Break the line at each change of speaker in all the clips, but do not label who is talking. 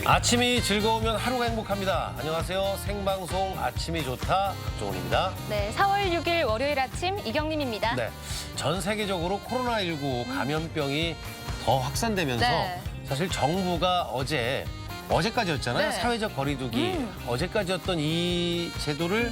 아침이 즐거우면 하루가 행복합니다. 안녕하세요. 생방송 아침이 좋다 박종훈입니다.
네, 4월 6일 월요일 아침 이경림입니다.
네, 전 세계적으로 코로나19 감염병이 더 확산되면서
네.
사실 정부가 어제까지였잖아요.
네.
사회적 거리두기. 어제까지였던 이 제도를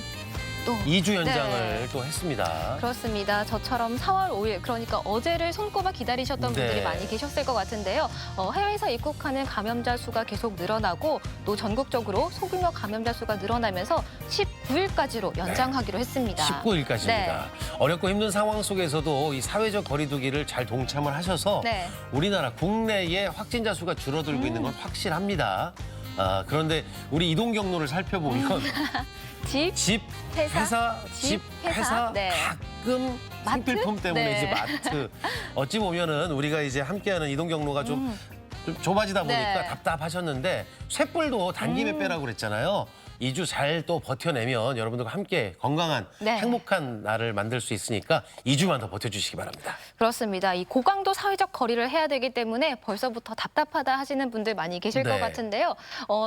또
2주 연장을
네.
또 했습니다.
그렇습니다. 저처럼 4월 5일, 그러니까 어제를 손꼽아 기다리셨던
네.
분들이 많이 계셨을 것 같은데요. 해외에서 입국하는 감염자 수가 계속 늘어나고 또 전국적으로 소규모 감염자 수가 늘어나면서 19일까지로 연장하기로 했습니다.
19일까지입니다.
네.
어렵고 힘든 상황 속에서도 이 사회적 거리두기를 잘 동참을 하셔서
네.
우리나라 국내의 확진자 수가 줄어들고 있는 건 확실합니다. 그런데 우리 이동 경로를 살펴보면 집, 회사, 집, 회사,
네.
가끔
마트?
생필품 때문에
네.
이제 마트. 어찌 보면은 우리가 이제 함께하는 이동 경로가 좀 좁아지다 보니까
네.
답답하셨는데 쇳불도 단김에 빼라고 그랬잖아요. 2주 잘 또 버텨내면 여러분들과 함께 건강한
네.
행복한 날을 만들 수 있으니까 2주만 더 버텨주시기 바랍니다.
그렇습니다. 이 고강도 사회적 거리를 해야 되기 때문에 벌써부터 답답하다 하시는 분들 많이 계실
네.
것 같은데요.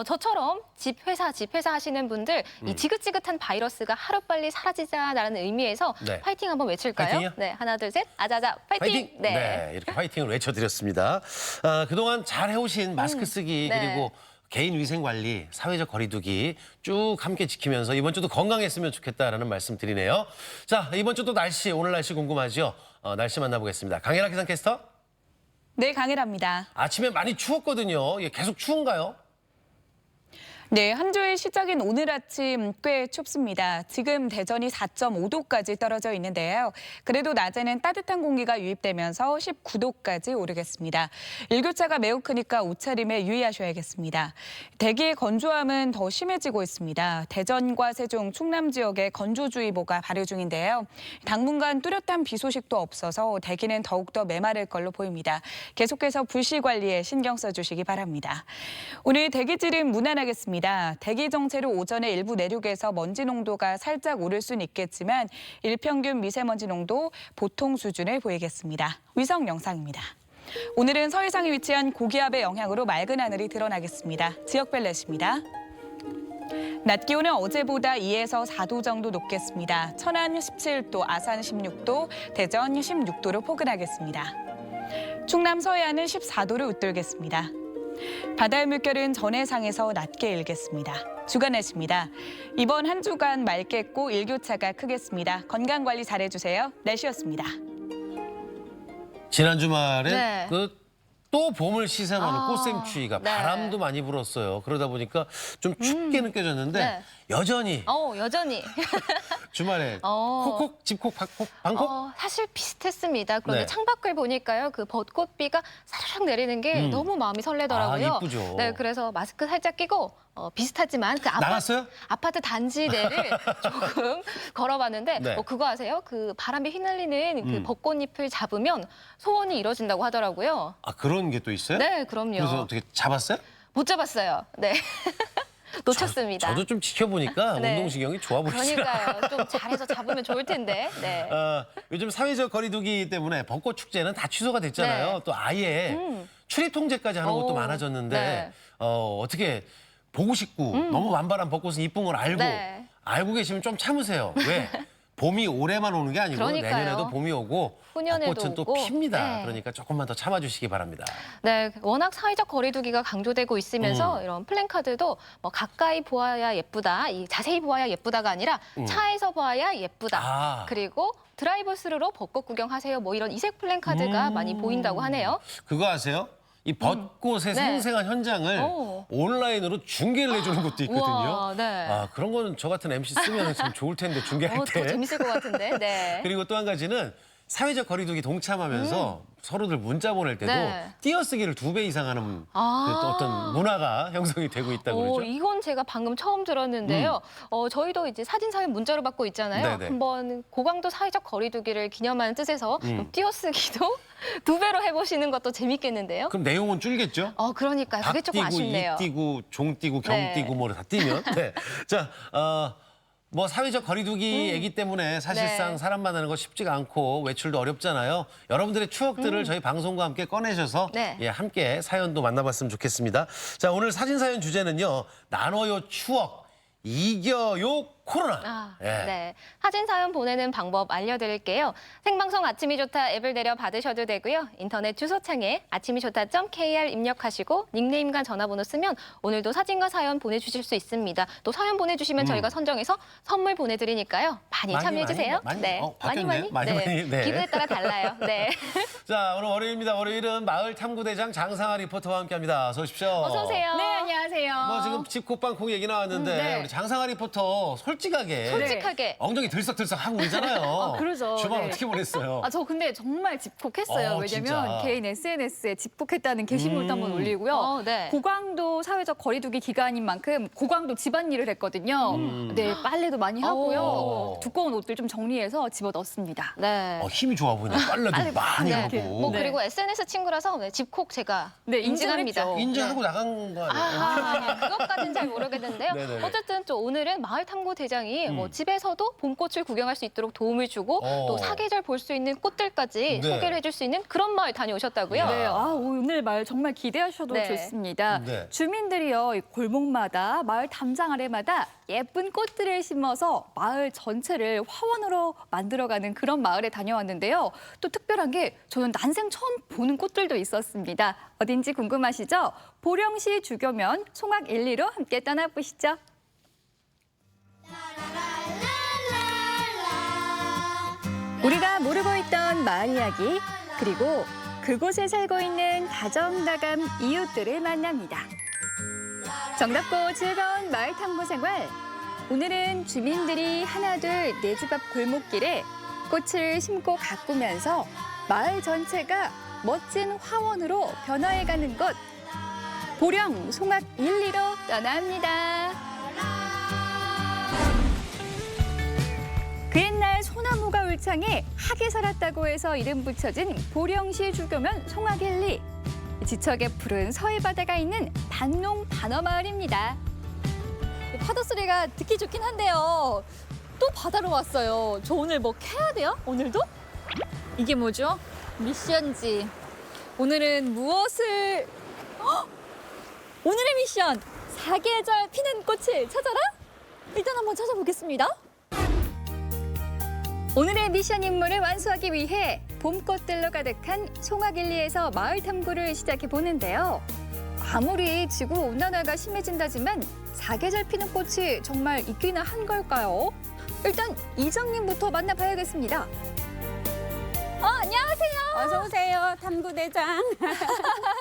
저처럼 집 회사 하시는 분들 이 지긋지긋한 바이러스가 하루빨리 사라지자라는 의미에서
네.
파이팅 한번 외칠까요?
파이팅이요?
네, 하나, 둘, 셋, 아자자, 파이팅!
네, 이렇게 파이팅을 외쳐드렸습니다. 그동안 잘 해오신 마스크 쓰기
네.
그리고 개인 위생 관리, 사회적 거리두기 쭉 함께 지키면서 이번 주도 건강했으면 좋겠다라는 말씀 드리네요. 자, 이번 주도 오늘 날씨 궁금하죠? 날씨 만나보겠습니다. 강혜라 기상캐스터.
네, 강혜라입니다.
아침에 많이 추웠거든요. 이게 계속 추운가요?
네, 한 주의 시작인 오늘 아침 꽤 춥습니다. 지금 대전이 4.5도까지 떨어져 있는데요. 그래도 낮에는 따뜻한 공기가 유입되면서 19도까지 오르겠습니다. 일교차가 매우 크니까 옷차림에 유의하셔야겠습니다. 대기의 건조함은 더 심해지고 있습니다. 대전과 세종, 충남 지역에 건조주의보가 발효 중인데요. 당분간 뚜렷한 비 소식도 없어서 대기는 더욱더 메마를 걸로 보입니다. 계속해서 불씨 관리에 신경 써주시기 바랍니다. 오늘 대기질은 무난하겠습니다. 대기 정체로 오전에 일부 내륙에서 먼지 농도가 살짝 오를 수는 있겠지만 일평균 미세먼지 농도 보통 수준을 보이겠습니다. 위성 영상입니다. 오늘은 서해상에 위치한 고기압의 영향으로 맑은 하늘이 드러나겠습니다. 지역별 날씨입니다. 낮 기온은 어제보다 2에서 4도 정도 높겠습니다. 천안 17도, 아산 16도, 대전 16도로 포근하겠습니다. 충남 서해안은 14도를 웃돌겠습니다. 바다의 물결은 전해상에서 낮게 일겠습니다. 주간 날씨입니다. 이번 한 주간 맑겠고 일교차가 크겠습니다. 건강관리 잘해주세요. 날씨였습니다.
지난 주말에
네.
또 봄을 시샘하는 꽃샘추위가
네.
바람도 많이 불었어요. 그러다 보니까 좀 춥게 느껴졌는데
네.
여전히
여전히.
주말에
어.
콕콕, 집콕, 방콕?
사실 비슷했습니다. 그런데
네.
창밖을 보니까요. 그 벚꽃비가 사르륵 내리는 게 너무 마음이 설레더라고요.
아, 이쁘죠.
네, 그래서 마스크 살짝 끼고 비슷하지만 그
나갔어요?
아파트 단지 내를 조금 걸어봤는데
네.
그거 아세요? 그 바람에 휘날리는 그 벚꽃잎을 잡으면 소원이 이뤄진다고 하더라고요.
아, 그런 게 또 있어요?
네, 그럼요.
그래서 어떻게 잡았어요?
못 잡았어요. 네. 놓쳤습니다.
저도 좀 지켜보니까
네.
운동신경이 좋아 보이시더라고요.
그러니까요. 좀 잘해서 잡으면 좋을 텐데. 네.
요즘 사회적 거리두기 때문에 벚꽃 축제는 다 취소가 됐잖아요.
네.
또 아예 출입 통제까지 하는 곳도
오,
많아졌는데
네.
어떻게 보고 싶고 너무 완발한 벚꽃은 이쁜 걸 알고
네.
알고 계시면 좀 참으세요. 왜? 봄이 올해만 오는 게 아니고
그러니까요.
내년에도 봄이 오고
후년에도
벚꽃은 또
오고.
핍니다.
네.
그러니까 조금만 더 참아주시기 바랍니다.
네, 워낙 사회적 거리두기가 강조되고 있으면서 이런 플랜카드도 뭐 가까이 보아야 예쁘다, 이 자세히 보아야 예쁘다가 아니라 차에서 봐야 예쁘다.
아.
그리고 드라이브 스루로 벚꽃 구경하세요. 뭐 이런 이색 플랜카드가 많이 보인다고 하네요.
그거 아세요? 이 벚꽃의
네.
생생한 현장을
오.
온라인으로 중계를 해주는 것도 있거든요.
우와, 네.
그런 거는 저 같은 MC 쓰면 참 좋을 텐데 중계할
더
때.
재밌을 것 같은데. 네.
그리고 또 한 가지는 사회적 거리두기 동참하면서 서로들 문자 보낼 때도
네.
띄어쓰기를 2배 이상 하는
아.
또 어떤 문화가 형성이 되고 있다고 그러죠.
이건 제가 방금 처음 들었는데요. 저희도 이제 사진 사연 문자로 받고 있잖아요.
네네.
한번 고강도 사회적 거리두기를 기념하는 뜻에서 띄어쓰기도 2배로 해보시는 것도 재밌겠는데요.
그럼 내용은 줄겠죠?
그러니까요. 그게
박
조금
띄고,
아쉽네요.
이 띄고, 종 띄고, 경
네.
띄고 뭐 다 띄면. 네. 자, 뭐 사회적 거리두기 얘기 때문에 사실상
네.
사람 만나는 거 쉽지가 않고 외출도 어렵잖아요. 여러분들의 추억들을 저희 방송과 함께 꺼내셔서
네.
예, 함께 사연도 만나봤으면 좋겠습니다. 자, 오늘 사진 사연 주제는요. 나눠요 추억, 이겨요 코로나.
아,
예.
네. 사진 사연 보내는 방법 알려드릴게요. 생방송 아침이 좋다 앱을 내려 받으셔도 되고요. 인터넷 주소창에 아침이 좋다.kr 입력하시고 닉네임과 전화번호 쓰면 오늘도 사진과 사연 보내주실 수 있습니다. 또 사연 보내주시면 저희가 선정해서 선물 보내드리니까요. 많이 참여해주세요.
많이?
네.
바뀌었네. 많이. 네.
기분에 따라 달라요. 네.
자, 오늘 월요일입니다. 월요일은 마을 탐구대장 장상아 리포터와 함께합니다. 어서 오십시오.
어서 오세요.
네, 안녕하세요.
뭐 지금 집콕방콕 얘기 나왔는데
네.
우리 장상아 리포터
솔직하게.
엉덩이 들썩들썩 하고 있잖아요.
그러죠.
주말
네.
어떻게 보냈어요?
저 근데 정말 집콕했어요. 왜냐면
진짜.
개인 SNS에 집콕했다는 게시물도 한번 올리고요.
네.
고강도 사회적 거리두기 기간인 만큼 고강도 집안일을 했거든요. 네, 빨래도 많이 하고요.
오.
두꺼운 옷들 좀 정리해서 집어넣습니다.
네.
힘이 좋아 보이네. 빨래도 많이
네.
하고.
뭐
네.
그리고 SNS 친구라서 네, 집콕 제가
네,
인증합니다.
인정했죠.
인증하고 나간 거 아니에요?
아, 그것까지는 잘 모르겠는데요.
네네네.
어쨌든 또 오늘은 마을 탐구 대장이 뭐 집에서도 봄꽃을 구경할 수 있도록 도움을 주고 또 사계절 볼 수 있는 꽃들까지
네.
소개를 해줄 수 있는 그런 마을 다녀오셨다고요?
네, 오늘 말 정말 기대하셔도
네.
좋습니다.
네.
주민들이요, 이 골목마다 마을 담장 아래마다 예쁜 꽃들을 심어서 마을 전체를 화원으로 만들어가는 그런 마을에 다녀왔는데요. 또 특별한 게 저는 난생 처음 보는 꽃들도 있었습니다. 어딘지 궁금하시죠? 보령시 주교면 송악 1리로 함께 떠나보시죠. 우리가 모르고 있던 마을 이야기, 그리고 그곳에 살고 있는 다정다감 이웃들을 만납니다. 정답고 즐거운 마을 탐구 생활. 오늘은 주민들이 하나둘 내 집 앞 골목길에 꽃을 심고 가꾸면서 마을 전체가 멋진 화원으로 변화해가는 곳. 보령 송악 1리로 떠납니다. 그 옛날 소나무가 울창해 학에 살았다고 해서 이름 붙여진 보령시 주교면 송악 1리. 지척에 푸른 서해바다가 있는 반농 반어마을입니다. 파도 소리가 듣기 좋긴 한데요. 또 바다로 왔어요. 저 오늘 뭐 캐야 돼요? 오늘도? 이게 뭐죠? 미션지. 오늘은 무엇을... 헉! 오늘의 미션! 사계절 피는 꽃을 찾아라? 일단 한번 찾아보겠습니다. 오늘의 미션 임무를 완수하기 위해 봄꽃들로 가득한 송악일리에서 마을 탐구를 시작해 보는데요. 아무리 지구온난화가 심해진다지만 사계절 피는 꽃이 정말 있기는 한 걸까요? 일단 이장님부터 만나봐야겠습니다. 안녕하세요.
어서 오세요, 탐구대장.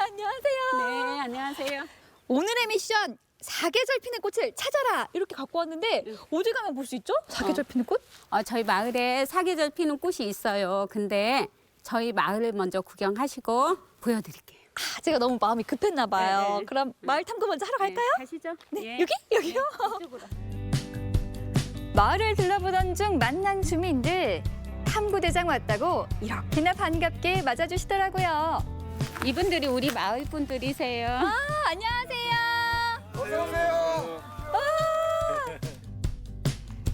안녕하세요.
네, 안녕하세요.
오늘의 미션 사계절 피는 꽃을 찾아라 이렇게 갖고 왔는데 어디 가면 볼 수 있죠? 사계절 피는 꽃?
저희 마을에 사계절 피는 꽃이 있어요. 근데 저희 마을을 먼저 구경하시고 보여드릴게요.
제가 너무 마음이 급했나 봐요.
네.
그럼 마을 탐구 먼저 하러 갈까요?
가시죠.
네,
예.
여기요?
이쪽으로.
마을을 둘러보던 중 만난 주민들. 탐구대장 왔다고 이렇게나 반갑게 맞아주시더라고요.
이분들이 우리 마을 분들이세요.
안녕하세요.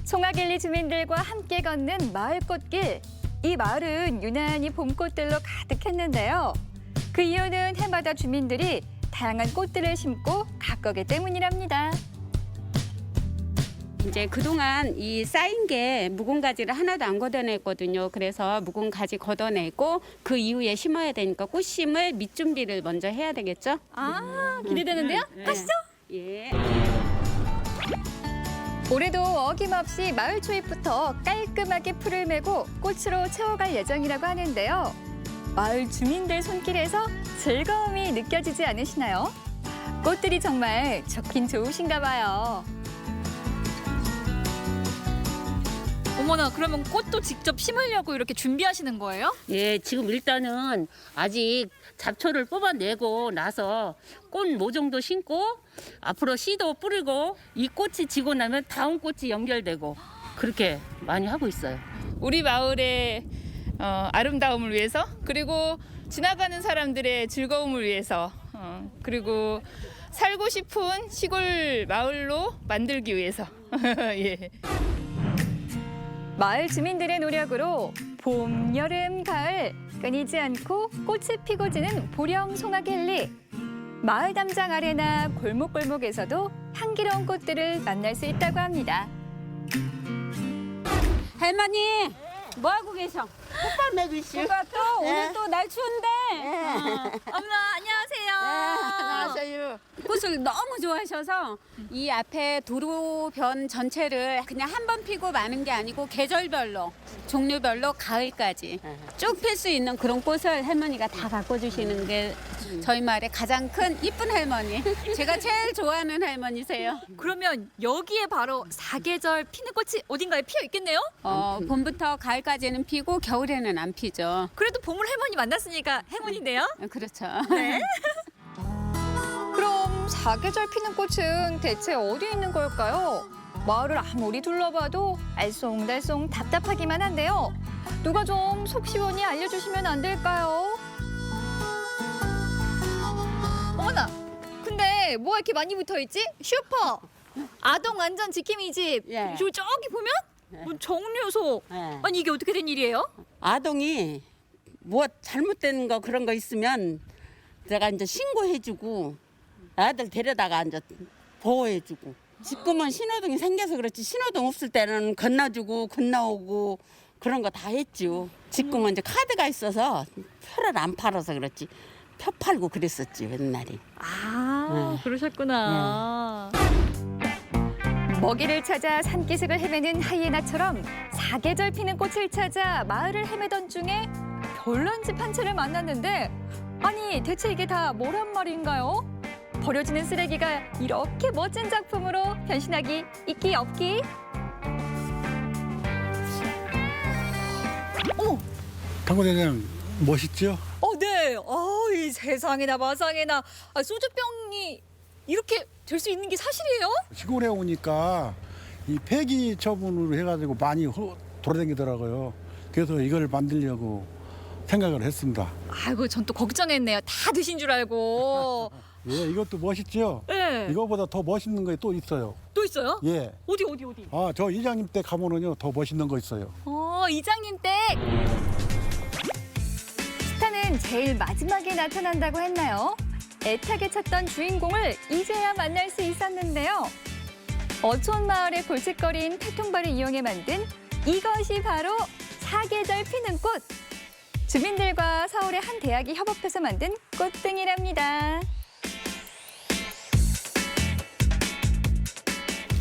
송악일리 주민들과 함께 걷는 마을 꽃길. 이 마을은 유난히 봄꽃들로 가득했는데요. 그 이유는 해마다 주민들이 다양한 꽃들을 심고 가꾸기 때문이랍니다.
이제 그동안 이 쌓인 게 묵은 가지를 하나도 안 걷어냈거든요. 그래서 묵은 가지 걷어내고 그 이후에 심어야 되니까 꽃 심을 밑준비를 먼저 해야 되겠죠?
기대되는데요? 가시죠.
예.
올해도 어김없이 마을 초입부터 깔끔하게 풀을 메고 꽃으로 채워갈 예정이라고 하는데요. 마을 주민들 손길에서 즐거움이 느껴지지 않으시나요? 꽃들이 정말 좋긴 좋으신가 봐요.
어머나, 그러면 꽃도 직접 심으려고 이렇게 준비하시는 거예요?
예, 지금 일단은 아직 잡초를 뽑아내고 나서 꽃 모종도 심고 앞으로 씨도 뿌리고 이 꽃이 지고 나면 다음 꽃이 연결되고 그렇게 많이 하고 있어요.
우리 마을의 아름다움을 위해서, 그리고 지나가는 사람들의 즐거움을 위해서, 그리고 살고 싶은 시골 마을로 만들기 위해서. 예.
마을 주민들의 노력으로 봄, 여름, 가을 끊이지 않고 꽃이 피고 지는 보령 송화길리. 마을 담장 아래나 골목골목에서도 향기로운 꽃들을 만날 수 있다고 합니다.
할머니 뭐 하고 계셔? 꽃갈 매기시.
누가 또 오늘 또 날 추운데.
어머나 안녕하세요.
안녕하세요. 꽃을 너무 좋아하셔서 이 앞에 도로변 전체를 그냥 한 번 피고 마는 게 아니고 계절별로 종류별로 가을까지 쭉 필 수 있는 그런 꽃을 할머니가 다 갖고 주시는 게 저희 마을의 가장 큰 이쁜 할머니. 제가 제일 좋아하는 할머니세요.
그러면 여기에 바로 사계절 피는 꽃이 어딘가에 피어 있겠네요?
봄부터 가을까지는 피고 겨울에는 안 피죠.
그래도 보물 할머니 만났으니까 행운인데요?
그렇죠.
그럼 사계절 피는 꽃은 대체 어디 있는 걸까요? 마을을 아무리 둘러봐도 알쏭달쏭 답답하기만 한데요. 누가 좀 속 시원히 알려주시면 안 될까요?
어머나, 근데 뭐가 이렇게 많이 붙어있지? 슈퍼, 아동 안전 지킴이 집,
예.
저기 보면 뭐 정류소.
예.
아니 이게 어떻게 된 일이에요?
아동이 뭐 잘못된 거 그런 거 있으면 내가 이제 신고해주고 아들 데려다가 이제 보호해주고. 지금은 신호등이 생겨서 그렇지 신호등 없을 때는 건너주고 건너오고 그런 거 다 했죠. 지금은 이제 카드가 있어서 표를 안 팔아서 그렇지 표 팔고 그랬었지 옛날에.
아, 그러셨구나.
먹이를 찾아 산기슭을 헤매는 하이에나처럼 사계절 피는 꽃을 찾아 마을을 헤매던 중에 별난 집 한 채를 만났는데 아니 대체 이게 다 뭐란 말인가요? 버려지는 쓰레기가 이렇게 멋진 작품으로 변신하기 있기 없기?
당구대장 멋있죠?
네. 이 세상에나 마상에나 소주병이 이렇게 될 수 있는 게 사실이에요?
시골에 오니까 이 폐기 처분으로 해가지고 많이 돌아다니더라고요. 그래서 이걸 만들려고 생각을 했습니다.
아이고, 전 또 걱정했네요. 다 드신 줄 알고.
예, 이것도 멋있죠?
네.
이거보다 더 멋있는 게 또 있어요.
또 있어요?
예.
어디?
아, 저 이장님 댁 가면은요, 더 멋있는 거 있어요.
이장님 댁.
스타는 제일 마지막에 나타난다고 했나요? 애타게 찾던 주인공을 이제야 만날 수 있었는데요. 어촌 마을의 골칫거리인 태통발을 이용해 만든 이것이 바로 사계절 피는 꽃. 주민들과 서울의 한 대학이 협업해서 만든 꽃등이랍니다.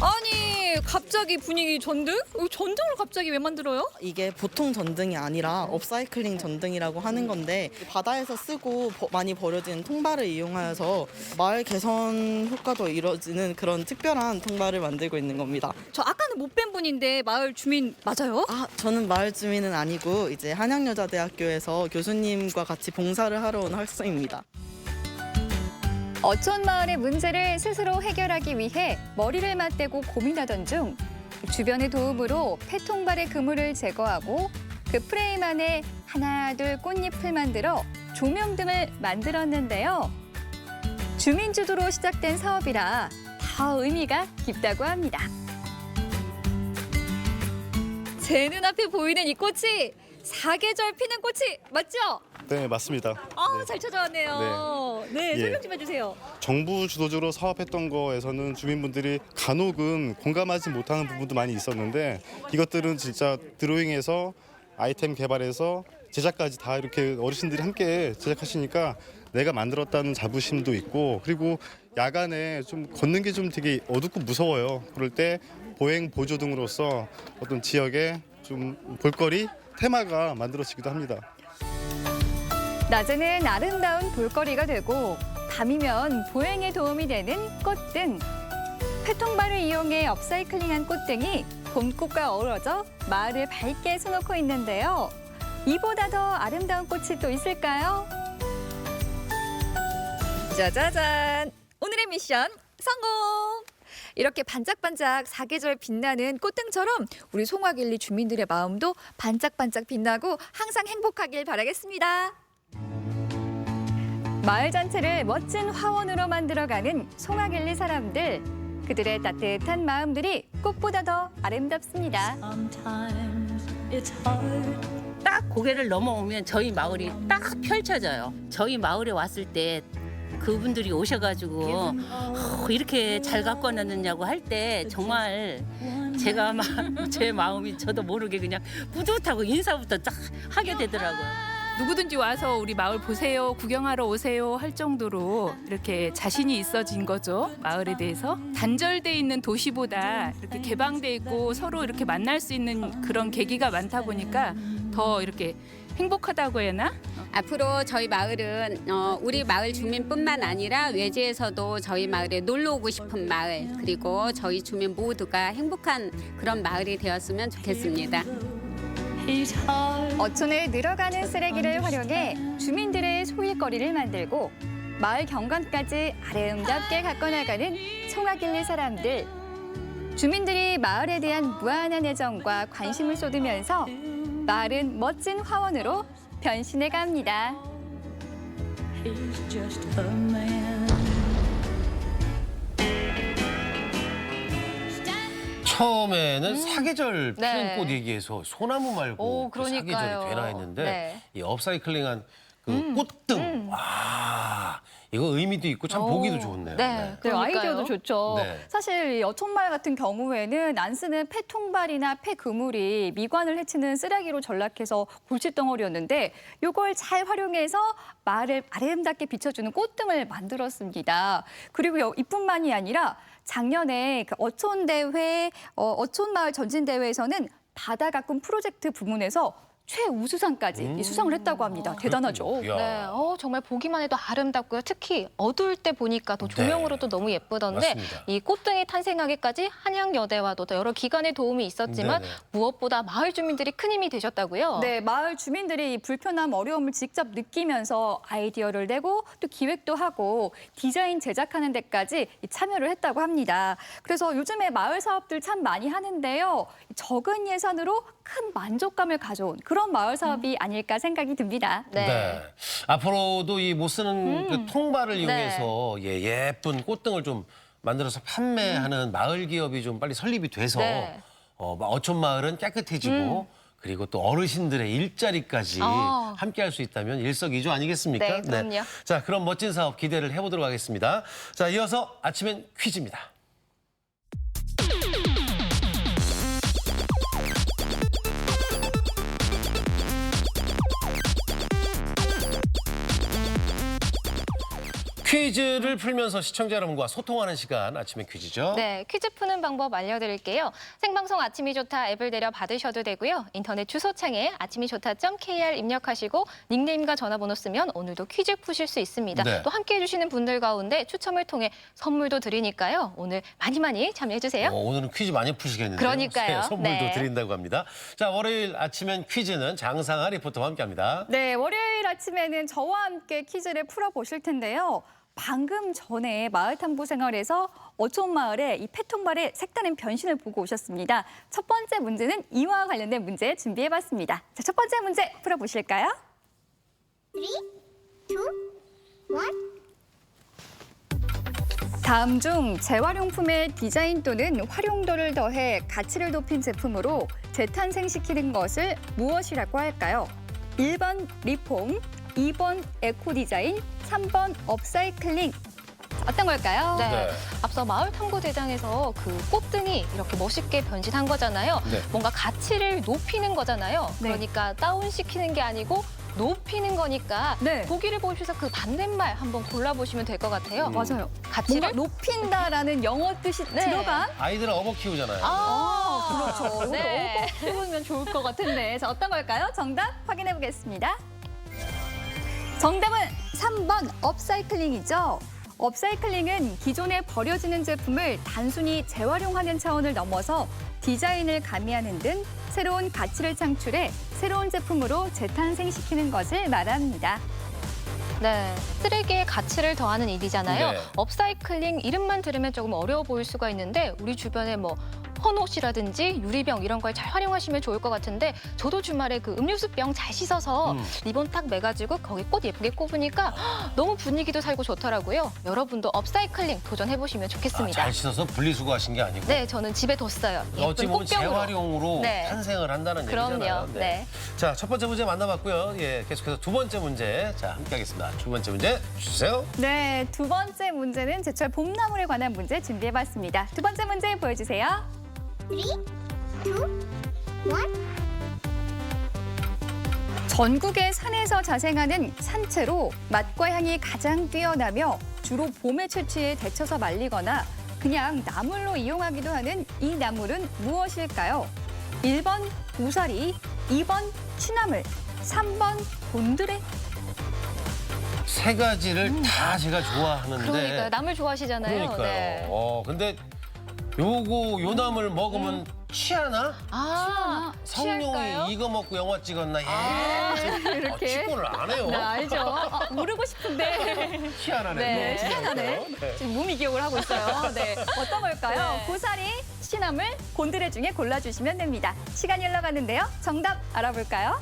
아니, 갑자기 분위기 전등? 전등을 갑자기 왜 만들어요?
이게 보통 전등이 아니라 업사이클링 전등이라고 하는 건데 바다에서 쓰고 많이 버려진 통발을 이용하여서 마을 개선 효과도 이루어지는 그런 특별한 통발을 만들고 있는 겁니다.
저 아까는 못 뵌 분인데 마을 주민 맞아요?
저는 마을 주민은 아니고 이제 한양여자대학교에서 교수님과 같이 봉사를 하러 온 학생입니다.
어촌 마을의 문제를 스스로 해결하기 위해 머리를 맞대고 고민하던 중 주변의 도움으로 폐통발의 그물을 제거하고 그 프레임 안에 하나 둘 꽃잎을 만들어 조명등을 만들었는데요. 주민 주도로 시작된 사업이라 더 의미가 깊다고 합니다.
제 눈앞에 보이는 이 꽃이 사계절 피는 꽃이 맞죠?
네, 맞습니다.
잘 찾아왔네요. 네,
예.
설명 좀 해주세요.
정부 주도적으로 사업했던 거에서는 주민분들이 간혹은 공감하지 못하는 부분도 많이 있었는데 이것들은 진짜 드로잉에서 아이템 개발해서 제작까지 다 이렇게 어르신들이 함께 제작하시니까 내가 만들었다는 자부심도 있고 그리고 야간에 좀 걷는 게 좀 되게 어둡고 무서워요. 그럴 때 보행 보조 등으로서 어떤 지역에 좀 볼거리 테마가 만들어지기도 합니다.
낮에는 아름다운 볼거리가 되고 밤이면 보행에 도움이 되는 꽃등. 폐통발을 이용해 업사이클링한 꽃등이 봄꽃과 어우러져 마을을 밝게 수놓고 있는데요. 이보다 더 아름다운 꽃이 또 있을까요?
짜자잔! 오늘의 미션 성공! 이렇게 반짝반짝 사계절 빛나는 꽃등처럼 우리 송화길리 주민들의 마음도 반짝반짝 빛나고 항상 행복하길 바라겠습니다.
마을 전체를 멋진 화원으로 만들어가는 송화길리 사람들. 그들의 따뜻한 마음들이 꽃보다 더 아름답습니다.
딱 고개를 넘어오면 저희 마을이 딱 펼쳐져요. 저희 마을에 왔을 때 그분들이 오셔가지고 이렇게 잘 갖고 왔느냐고 할 때 정말 제가 막 제 마음이 저도 모르게 그냥 뿌듯하고 인사부터 딱 하게 되더라고요.
누구든지 와서 우리 마을 보세요, 구경하러 오세요 할 정도로 이렇게 자신이 있어진 거죠. 마을에 대해서. 단절돼 있는 도시보다 이렇게 개방돼 있고 서로 이렇게 만날 수 있는 그런 계기가 많다 보니까 더 이렇게 행복하다고 해야 하나?
앞으로 저희 마을은 우리 마을 주민뿐만 아니라 외지에서도 저희 마을에 놀러 오고 싶은 마을, 그리고 저희 주민 모두가 행복한 그런 마을이 되었으면 좋겠습니다.
어촌에 늘어가는 쓰레기를 활용해 주민들의 소일거리를 만들고 마을 경관까지 아름답게 갖고 나가는 청아길리 사람들. 주민들이 마을에 대한 무한한 애정과 관심을 쏟으면서 마을은 멋진 화원으로 변신해 갑니다.
처음에는 사계절 피는
네.
꽃 얘기해서 소나무 말고 그
그러니까요.
사계절이 되나 했는데
네.
이 업사이클링한 그 꽃등. 와, 이거 의미도 있고 참 보기도 좋네요.
네.
네,
그러니까요.
아이디어도 좋죠.
네.
사실 이 어촌마을 같은 경우에는 안 쓰는 폐통발이나 폐그물이 미관을 해치는 쓰레기로 전락해서 골칫덩어리였는데 이걸 잘 활용해서 마을을 아름답게 비춰주는 꽃등을 만들었습니다. 그리고 이뿐만이 아니라 작년에 그 어촌대회, 어촌마을 전진대회에서는 바다 가꾼 프로젝트 부문에서 최우수상까지 수상을 했다고 합니다. 대단하죠.
이야.
네, 정말 보기만 해도 아름답고요. 특히 어두울 때 보니까 또 조명으로도 너무 예쁘던데
맞습니다.
이 꽃등이 탄생하기까지 한양여대와도 또 여러 기관의 도움이 있었지만
네네.
무엇보다 마을 주민들이 큰 힘이 되셨다고요?
네, 마을 주민들이 불편함, 어려움을 직접 느끼면서 아이디어를 내고 또 기획도 하고 디자인 제작하는 데까지 참여를 했다고 합니다. 그래서 요즘에 마을 사업들 참 많이 하는데요. 적은 예산으로 큰 만족감을 가져온 그런 마을 사업이 아닐까 생각이 듭니다.
네.
앞으로도 이 못 쓰는 그 통발을 이용해서 예쁜 꽃등을 좀 만들어서 판매하는 마을 기업이 좀 빨리 설립이 돼서
네.
어촌 마을은 깨끗해지고 그리고 또 어르신들의 일자리까지 함께 할 수 있다면 일석이조 아니겠습니까?
네, 그럼요.
자, 그럼 멋진 사업 기대를 해보도록 하겠습니다. 자, 이어서 아침엔 퀴즈입니다. 퀴즈를 풀면서 시청자 여러분과 소통하는 시간 아침엔 퀴즈죠.
네, 퀴즈 푸는 방법 알려드릴게요. 생방송 아침이 좋다 앱을 내려 받으셔도 되고요. 인터넷 주소창에 아침이 좋다.kr 입력하시고 닉네임과 전화번호 쓰면 오늘도 퀴즈 푸실 수 있습니다.
네.
또 함께해 주시는 분들 가운데 추첨을 통해 선물도 드리니까요. 오늘 많이 참여해 주세요.
오늘은 퀴즈 많이 푸시겠는데요.
그러니까요.
선물도
네.
드린다고 합니다. 자, 월요일 아침엔 퀴즈는 장상아 리포터와 함께합니다.
네, 월요일 아침에는 저와 함께 퀴즈를 풀어보실 텐데요. 방금 전에 마을 탐구 생활에서 어촌 마을의 이 폐통발의 색다른 변신을 보고 오셨습니다. 첫 번째 문제는 이와 관련된 문제 준비해봤습니다. 자, 첫 번째 문제 풀어보실까요? 3, 2, 1. 다음 중 재활용품의 디자인 또는 활용도를 더해 가치를 높인 제품으로 재탄생시키는 것을 무엇이라고 할까요? 1번 리폼, 2번 에코디자인, 3번 업사이클링. 자, 어떤 걸까요?
네. 앞서 마을 탐구 대장에서 그 꽃등이 이렇게 멋있게 변신한 거잖아요.
네.
뭔가 가치를 높이는 거잖아요.
네.
그러니까 다운시키는 게 아니고 높이는 거니까
네.
보기를 보셔서 그 반대말 한번 골라보시면 될 것 같아요.
맞아요.
가치를
뭔가 높인다라는 영어 뜻이
네.
들어간
아이들은 어버 키우잖아요.
그렇죠.
네.
이거 해보면 좋을 것 같은데. 자, 어떤 걸까요? 정답 확인해 보겠습니다. 정답은 3번 업사이클링이죠. 업사이클링은 기존에 버려지는 제품을 단순히 재활용하는 차원을 넘어서 디자인을 가미하는 등 새로운 가치를 창출해 새로운 제품으로 재탄생시키는 것을 말합니다.
네, 쓰레기에 가치를 더하는 일이잖아요.
네.
업사이클링 이름만 들으면 조금 어려워 보일 수가 있는데 우리 주변에 뭐 헌옷이라든지 유리병 이런 걸 잘 활용하시면 좋을 것 같은데 저도 주말에 그 음료수병 잘 씻어서 리본 딱 매가지고 거기 꽃 예쁘게 꼽으니까 너무 분위기도 살고 좋더라고요. 여러분도 업사이클링 도전해보시면 좋겠습니다.
잘 씻어서 분리수거하신 게 아니고.
네, 저는 집에 뒀어요.
어찌
예쁜
보면
꽃병으로.
재활용으로
네.
탄생을 한다는
그럼요.
얘기잖아요.
네.
자, 첫 번째 문제 만나봤고요. 예, 계속해서 두 번째 문제. 자, 함께 하겠습니다. 두 번째 문제 주세요.
네, 두 번째 문제는 제철 봄나물에 관한 문제 준비해봤습니다. 두 번째 문제 보여주세요.
3, 2, 1.
전국의 산에서 자생하는 산채로 맛과 향이 가장 뛰어나며 주로 봄에 채취해 데쳐서 말리거나 그냥 나물로 이용하기도 하는 이 나물은 무엇일까요? 1번 고사리, 2번 취나물, 3번 곤드레.
세 가지를 다 제가 좋아하는데.
그러니까요. 나물 좋아하시잖아요.
그러니까요.
네.
근데 요 나물 먹으면 취하나? 성룡이
취할까요?
이거 먹고 영화 찍었나? 예.
이렇게.
취권을 안 해요.
네, 알죠. 모르고 싶은데.
희한하네.
네,
뭐.
희한하네.
네.
지금 몸이 기억을 하고 있어요. 네, 어떤 걸까요?
네.
고사리, 취나물, 곤드레 중에 골라주시면 됩니다. 시간이 흘러가는데요. 정답 알아볼까요?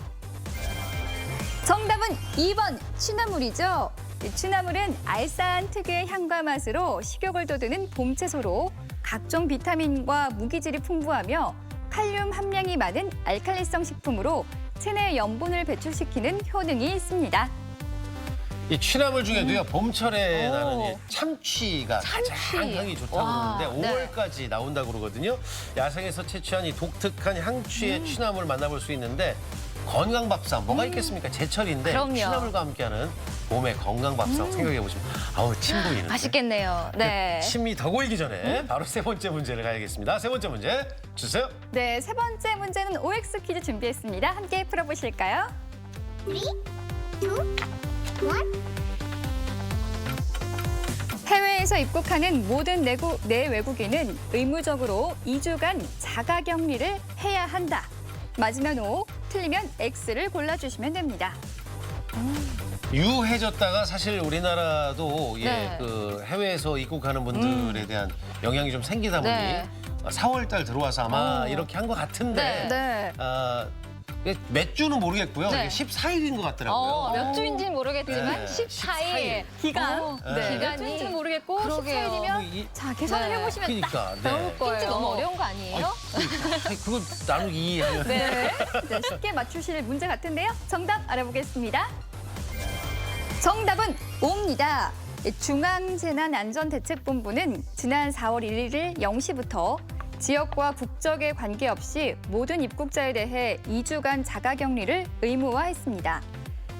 정답은 2번 취나물이죠. 이 취나물은 알싸한 특유의 향과 맛으로 식욕을 돋우는 봄 채소로 각종 비타민과 무기질이 풍부하며 칼륨 함량이 많은 알칼리성 식품으로 체내 염분을 배출시키는 효능이 있습니다.
이 취나물 중에도요 봄철에 나는 이 참치가 가장 향이 좋다고
와,
그러는데
네.
5월까지 나온다고 그러거든요. 야생에서 채취한 이 독특한 향취의 취나물 만나볼 수 있는데 건강밥상 뭐가 있겠습니까? 제철인데
그럼요.
취나물과 함께하는 봄의 건강밥상 생각해 보시면 아우 침 고이는데.
맛있겠네요. 네.
침이 더 고이기 전에 바로 세 번째 문제를 가야겠습니다. 세 번째 문제 주세요.
네, 세 번째 문제는 OX 퀴즈 준비했습니다. 함께 풀어보실까요?
3, 2, 1.
해외에서 입국하는 모든 내외국인은 의무적으로 2주간 자가격리를 해야 한다. 맞으면 O, 틀리면 X를 골라주시면 됩니다.
유해졌다가 사실 우리나라도
네.
그 해외에서 입국하는 분들에 대한 영향이 좀 생기다 보니
네.
4월 달 들어와서 아마 이렇게 한 것 같은데
네.
몇 주는 모르겠고요.
네.
이게 14일인 것 같더라고요.
몇 주인지는 모르겠지만
네.
14일.
기간?
네.
몇
기간이
주인지는 모르겠고
그러게요.
14일이면 자, 계산을
네.
해보시면 딱
그러니까
나올 거예요.
힌트 너무 어려운 거 아니에요?
그거 나누기 하면
네. 네, 쉽게 맞추실 문제 같은데요. 정답 알아보겠습니다. 정답은 O입니다. 중앙재난안전대책본부는 지난 4월 1일 0시부터 지역과 국적에 관계없이 모든 입국자에 대해 2주간 자가격리를 의무화했습니다.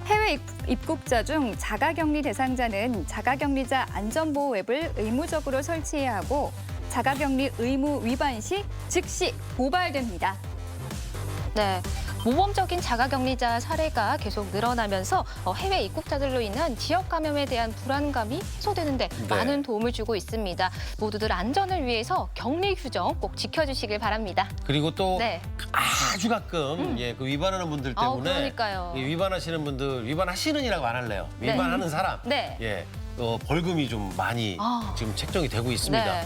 해외 입국자 중 자가격리 대상자는 자가격리자 안전보호 앱을 의무적으로 설치해야 하고 자가격리 의무 위반 시 즉시 고발됩니다.
네. 모범적인 자가격리자 사례가 계속 늘어나면서 해외 입국자들로 인한 지역 감염에 대한 불안감이 해소되는데 많은 도움을 주고 있습니다. 모두들 안전을 위해서 격리 규정 꼭 지켜주시길 바랍니다.
그리고 또
네.
아주 가끔 그 위반하는 분들 때문에
그러니까요.
이 위반하시는 분들 위반하시는이라고 안 할래요.
네.
위반하는 사람
네.
예. 벌금이 좀 많이
아.
지금 책정이 되고 있습니다.
네.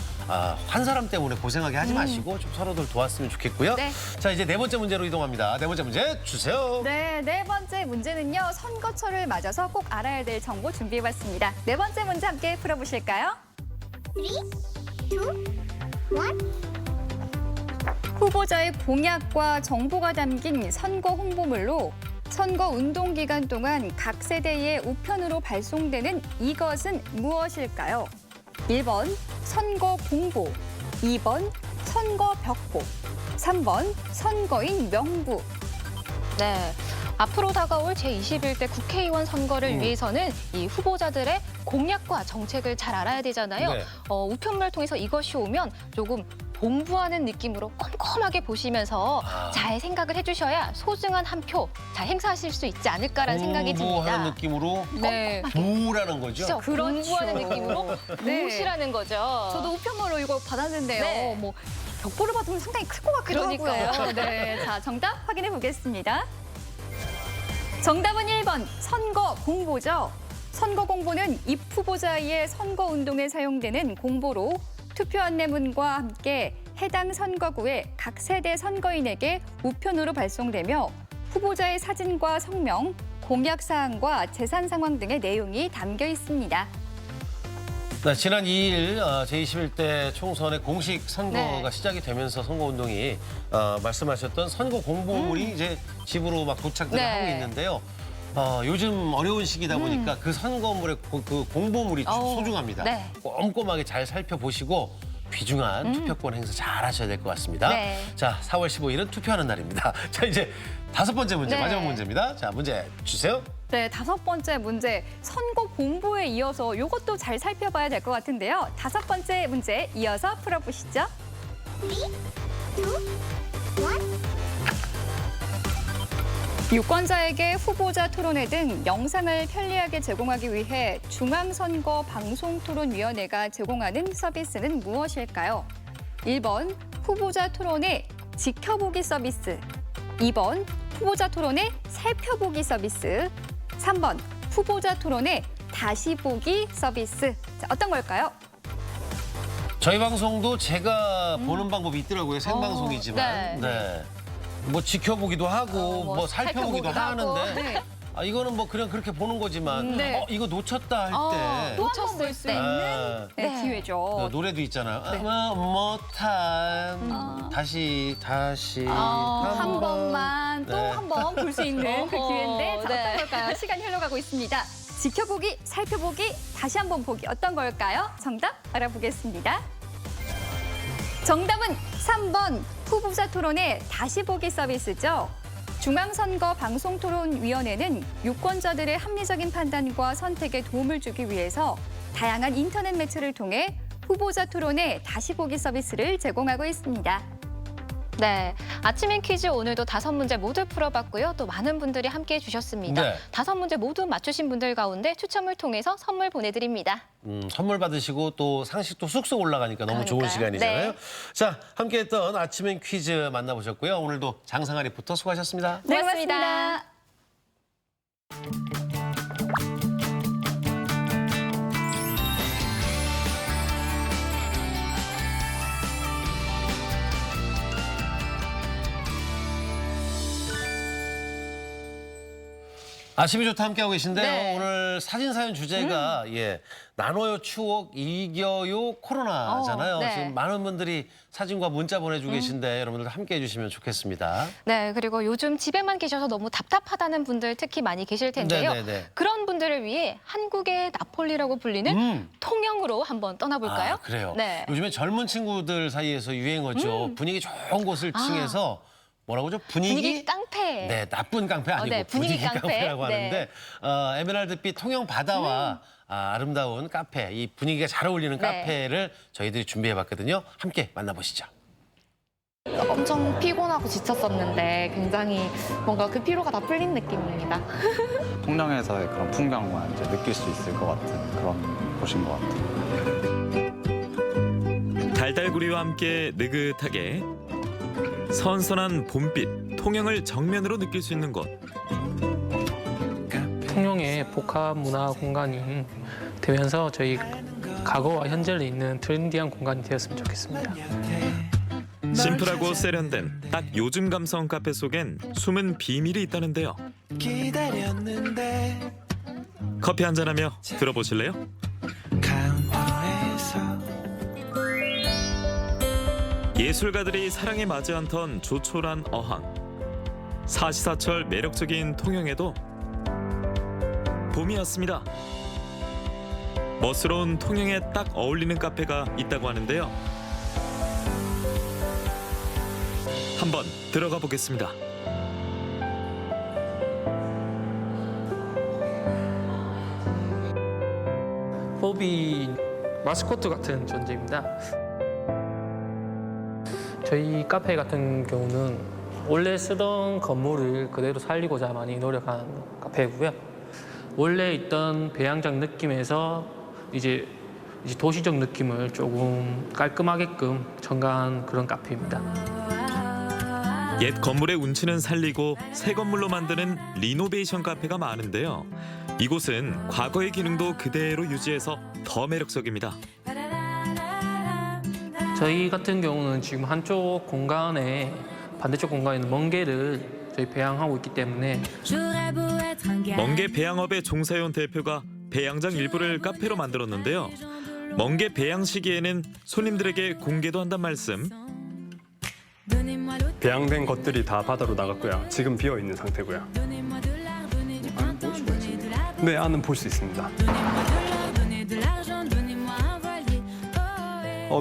한 사람 때문에 고생하게 하지 마시고 좀 서로들 도왔으면 좋겠고요.
네.
자, 이제 네 번째 문제로 이동합니다. 네 번째 문제 주세요.
네, 네 번째 문제는요. 선거철을 맞아서 꼭 알아야 될 정보 준비해봤습니다. 네 번째 문제 함께 풀어보실까요?
3, 2, 1.
후보자의 공약과 정보가 담긴 선거 홍보물로 선거 운동 기간 동안 각 세대의 우편으로 발송되는 이것은 무엇일까요? 1번 선거 공보, 2번 선거 벽보, 3번 선거인 명부.
네. 앞으로 다가올 제21대 국회의원 선거를 위해서는 이 후보자들의 공약과 정책을 잘 알아야 되잖아요.
네.
우편물을 통해서 이것이 오면 조금 공부하는 느낌으로 꼼꼼하게 보시면서 잘 생각을 해주셔야 소중한 한 표 잘 행사하실 수 있지 않을까라는 생각이 듭니다.
공부하는 느낌으로
네.
보라는 거죠.
진짜 공부하는 느낌으로
네.
보시라는 거죠.
저도 우편물로 이거 받았는데요.
네.
뭐 벽보를 받으면 상당히 클 것 같기도
그러니까요.
하고요. 네, 자 정답 확인해 보겠습니다. 정답은 1번 선거 공보죠. 선거 공보는 입 후보자의 선거 운동에 사용되는 공보로 투표 안내문과 함께 해당 선거구의 각 세대 선거인에게 우편으로 발송되며 후보자의 사진과 성명, 공약 사항과 재산 상황 등의 내용이 담겨 있습니다.
네, 지난 2일 제21대 총선의 공식 선거가
네.
시작이 되면서 선거운동이 말씀하셨던 선거 공보물이 이제 집으로 막 도착들을
네.
하고 있는데요. 요즘 어려운 시기다 보니까 그 선거물의 그 공보물이 소중합니다.
네.
꼼꼼하게 잘 살펴보시고 귀중한 투표권 행사 잘 하셔야 될 것 같습니다.
네.
자, 4월 15일은 투표하는 날입니다. 자, 이제 5번째 문제,
네.
마지막 문제입니다. 자, 문제 주세요.
네, 5번째 문제. 선거 공보에 이어서 이것도 잘 살펴봐야 될 것 같은데요. 5번째 문제 이어서 풀어보시죠.
3, 2, 1.
유권자에게 후보자 토론회 등 영상을 편리하게 제공하기 위해 중앙선거방송토론위원회가 제공하는 서비스는 무엇일까요? 1번 후보자 토론회 지켜보기 서비스, 2번 후보자 토론회 살펴보기 서비스, 3번 후보자 토론회 다시 보기 서비스. 자, 어떤 걸까요?
저희 방송도 제가 보는 방법이 있더라고요. 생방송이지만.
네.
뭐 지켜보기도 하고 뭐 살펴보기도
하고.
하는데
네.
이거는 뭐 그냥 그렇게 보는 거지만
네.
이거 놓쳤다 할 때
또 한 번 볼 수 있는
아,
네,
네.
기회죠.
그 노래도 있잖아요.
네.
못한 다시
한 번만 또
네.
한 번 볼 수 있는 그
어허,
기회인데 자,
네.
어떤 걸까요? 시간이 흘러가고 있습니다. 지켜보기, 살펴보기, 다시 한 번 보기 어떤 걸까요? 정답 알아보겠습니다. 정답은 3번 후보자 토론회 다시 보기 서비스죠. 중앙선거방송토론위원회는 유권자들의 합리적인 판단과 선택에 도움을 주기 위해서 다양한 인터넷 매체를 통해 후보자 토론회 다시 보기 서비스를 제공하고 있습니다.
네, 아침엔 퀴즈 오늘도 5문제 모두 풀어봤고요. 또 많은 분들이 함께해 주셨습니다.
네.
5문제 모두 맞추신 분들 가운데 추첨을 통해서 선물 보내드립니다.
선물 받으시고 또 상식도 쑥쑥 올라가니까 너무 좋은
그러니까요.
시간이잖아요.
네.
자, 함께했던 아침엔 퀴즈 만나보셨고요. 오늘도 장상아 리포터 수고하셨습니다.
네,
고맙습니다.
아침이 좋다 함께하고 계신데요.
네.
오늘 사진 사연 주제가 나눠요 추억 이겨요 코로나잖아요.
네.
지금 많은 분들이 사진과 문자 보내주고 계신데 여러분들 함께해 주시면 좋겠습니다.
네, 그리고 요즘 집에만 계셔서 너무 답답하다는 분들 특히 많이 계실 텐데요.
네네네.
그런 분들을 위해 한국의 나폴리라고 불리는 통영으로 한번 떠나볼까요?
아, 그래요.
네.
요즘에 젊은 친구들 사이에서 유행어죠. 분위기 좋은 곳을 칭해서 뭐라고 하죠?
분위기 깡패.
네, 나쁜 깡패 아니고
네, 분위기 깡패.
깡패라고
네.
하는데 에메랄드빛 통영 바다와 아름다운 카페, 이 분위기가 잘 어울리는
네.
카페를 저희들이 준비해봤거든요. 함께 만나보시죠.
엄청 피곤하고 지쳤었는데 굉장히 뭔가 그 피로가 다 풀린 느낌입니다.
통영에서의 그런 풍경만 이제 느낄 수 있을 것 같은 그런 곳인 것 같아요.
달달구리와 함께 느긋하게 선선한 봄빛, 통영을 정면으로 느낄 수 있는 곳.
통영의 복합 문화 공간이 되면서 저희 과거와 현재를 잇는 트렌디한 공간이 되었으면 좋겠습니다.
심플하고 세련된 딱 요즘 감성 카페 속엔 숨은 비밀이 있다는데요. 커피 한잔하며 들어보실래요? 예술가들이 사랑에 맞지 않던 조촐한 어항. 사시사철 매력적인 통영에도 봄이 왔습니다. 멋스러운 통영에 딱 어울리는 카페가 있다고 하는데요. 한번 들어가 보겠습니다.
호비 마스코트 같은 존재입니다. 저희 카페 같은 경우는 원래 쓰던 건물을 그대로 살리고자 많이 노력한 카페고요. 원래 있던 배양적 느낌에서 이제 도시적 느낌을 조금 깔끔하게끔 첨가한 그런 카페입니다.
옛 건물의 운치는 살리고 새 건물로 만드는 리노베이션 카페가 많은데요. 이곳은 과거의 기능도 그대로 유지해서 더 매력적입니다.
저희 같은 경우는 지금 한쪽 공간에 반대쪽 공간에 있는 멍게를 저희 배양하고 있기 때문에
멍게 배양업에 종사해온 대표가 배양장 일부를 카페로 만들었는데요. 멍게 배양 시기에는 손님들에게 공개도 한단 말씀.
배양된 것들이 다 바다로 나갔고요. 지금 비어 있는 상태고요. 네, 안은 볼 수 있습니다.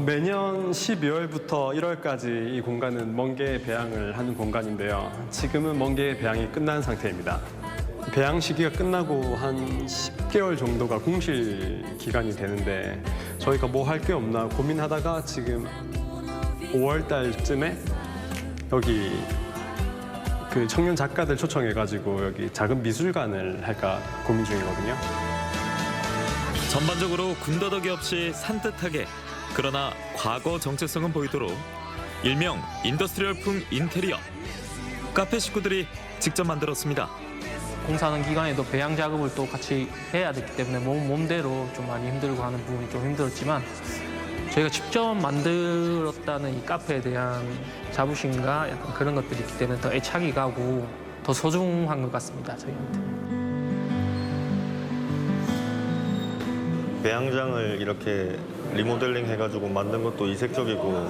매년 12월부터 1월까지 이 공간은 멍게 배양을 하는 공간인데요. 지금은 멍게 배양이 끝난 상태입니다. 배양 시기가 끝나고 한 10개월 정도가 공실 기간이 되는데 저희가 뭐 할 게 없나 고민하다가 지금 5월 달쯤에 여기 그 청년 작가들 초청해가지고 여기 작은 미술관을 할까 고민 중이거든요.
전반적으로 군더더기 없이 산뜻하게 그러나 과거 정체성은 보이도록 일명 인더스트리얼풍 인테리어. 카페 식구들이 직접 만들었습니다.
공사하는 기간에도 배양 작업을 또 같이 해야 되기 때문에 몸대로 좀 많이 힘들고 하는 부분이 좀 힘들었지만 저희가 직접 만들었다는 이 카페에 대한 자부심과 약간 그런 것들이 있기 때문에 더 애착이 가고 더 소중한 것 같습니다, 저희한테.
배양장을 이렇게 리모델링 해가지고 만든 것도 이색적이고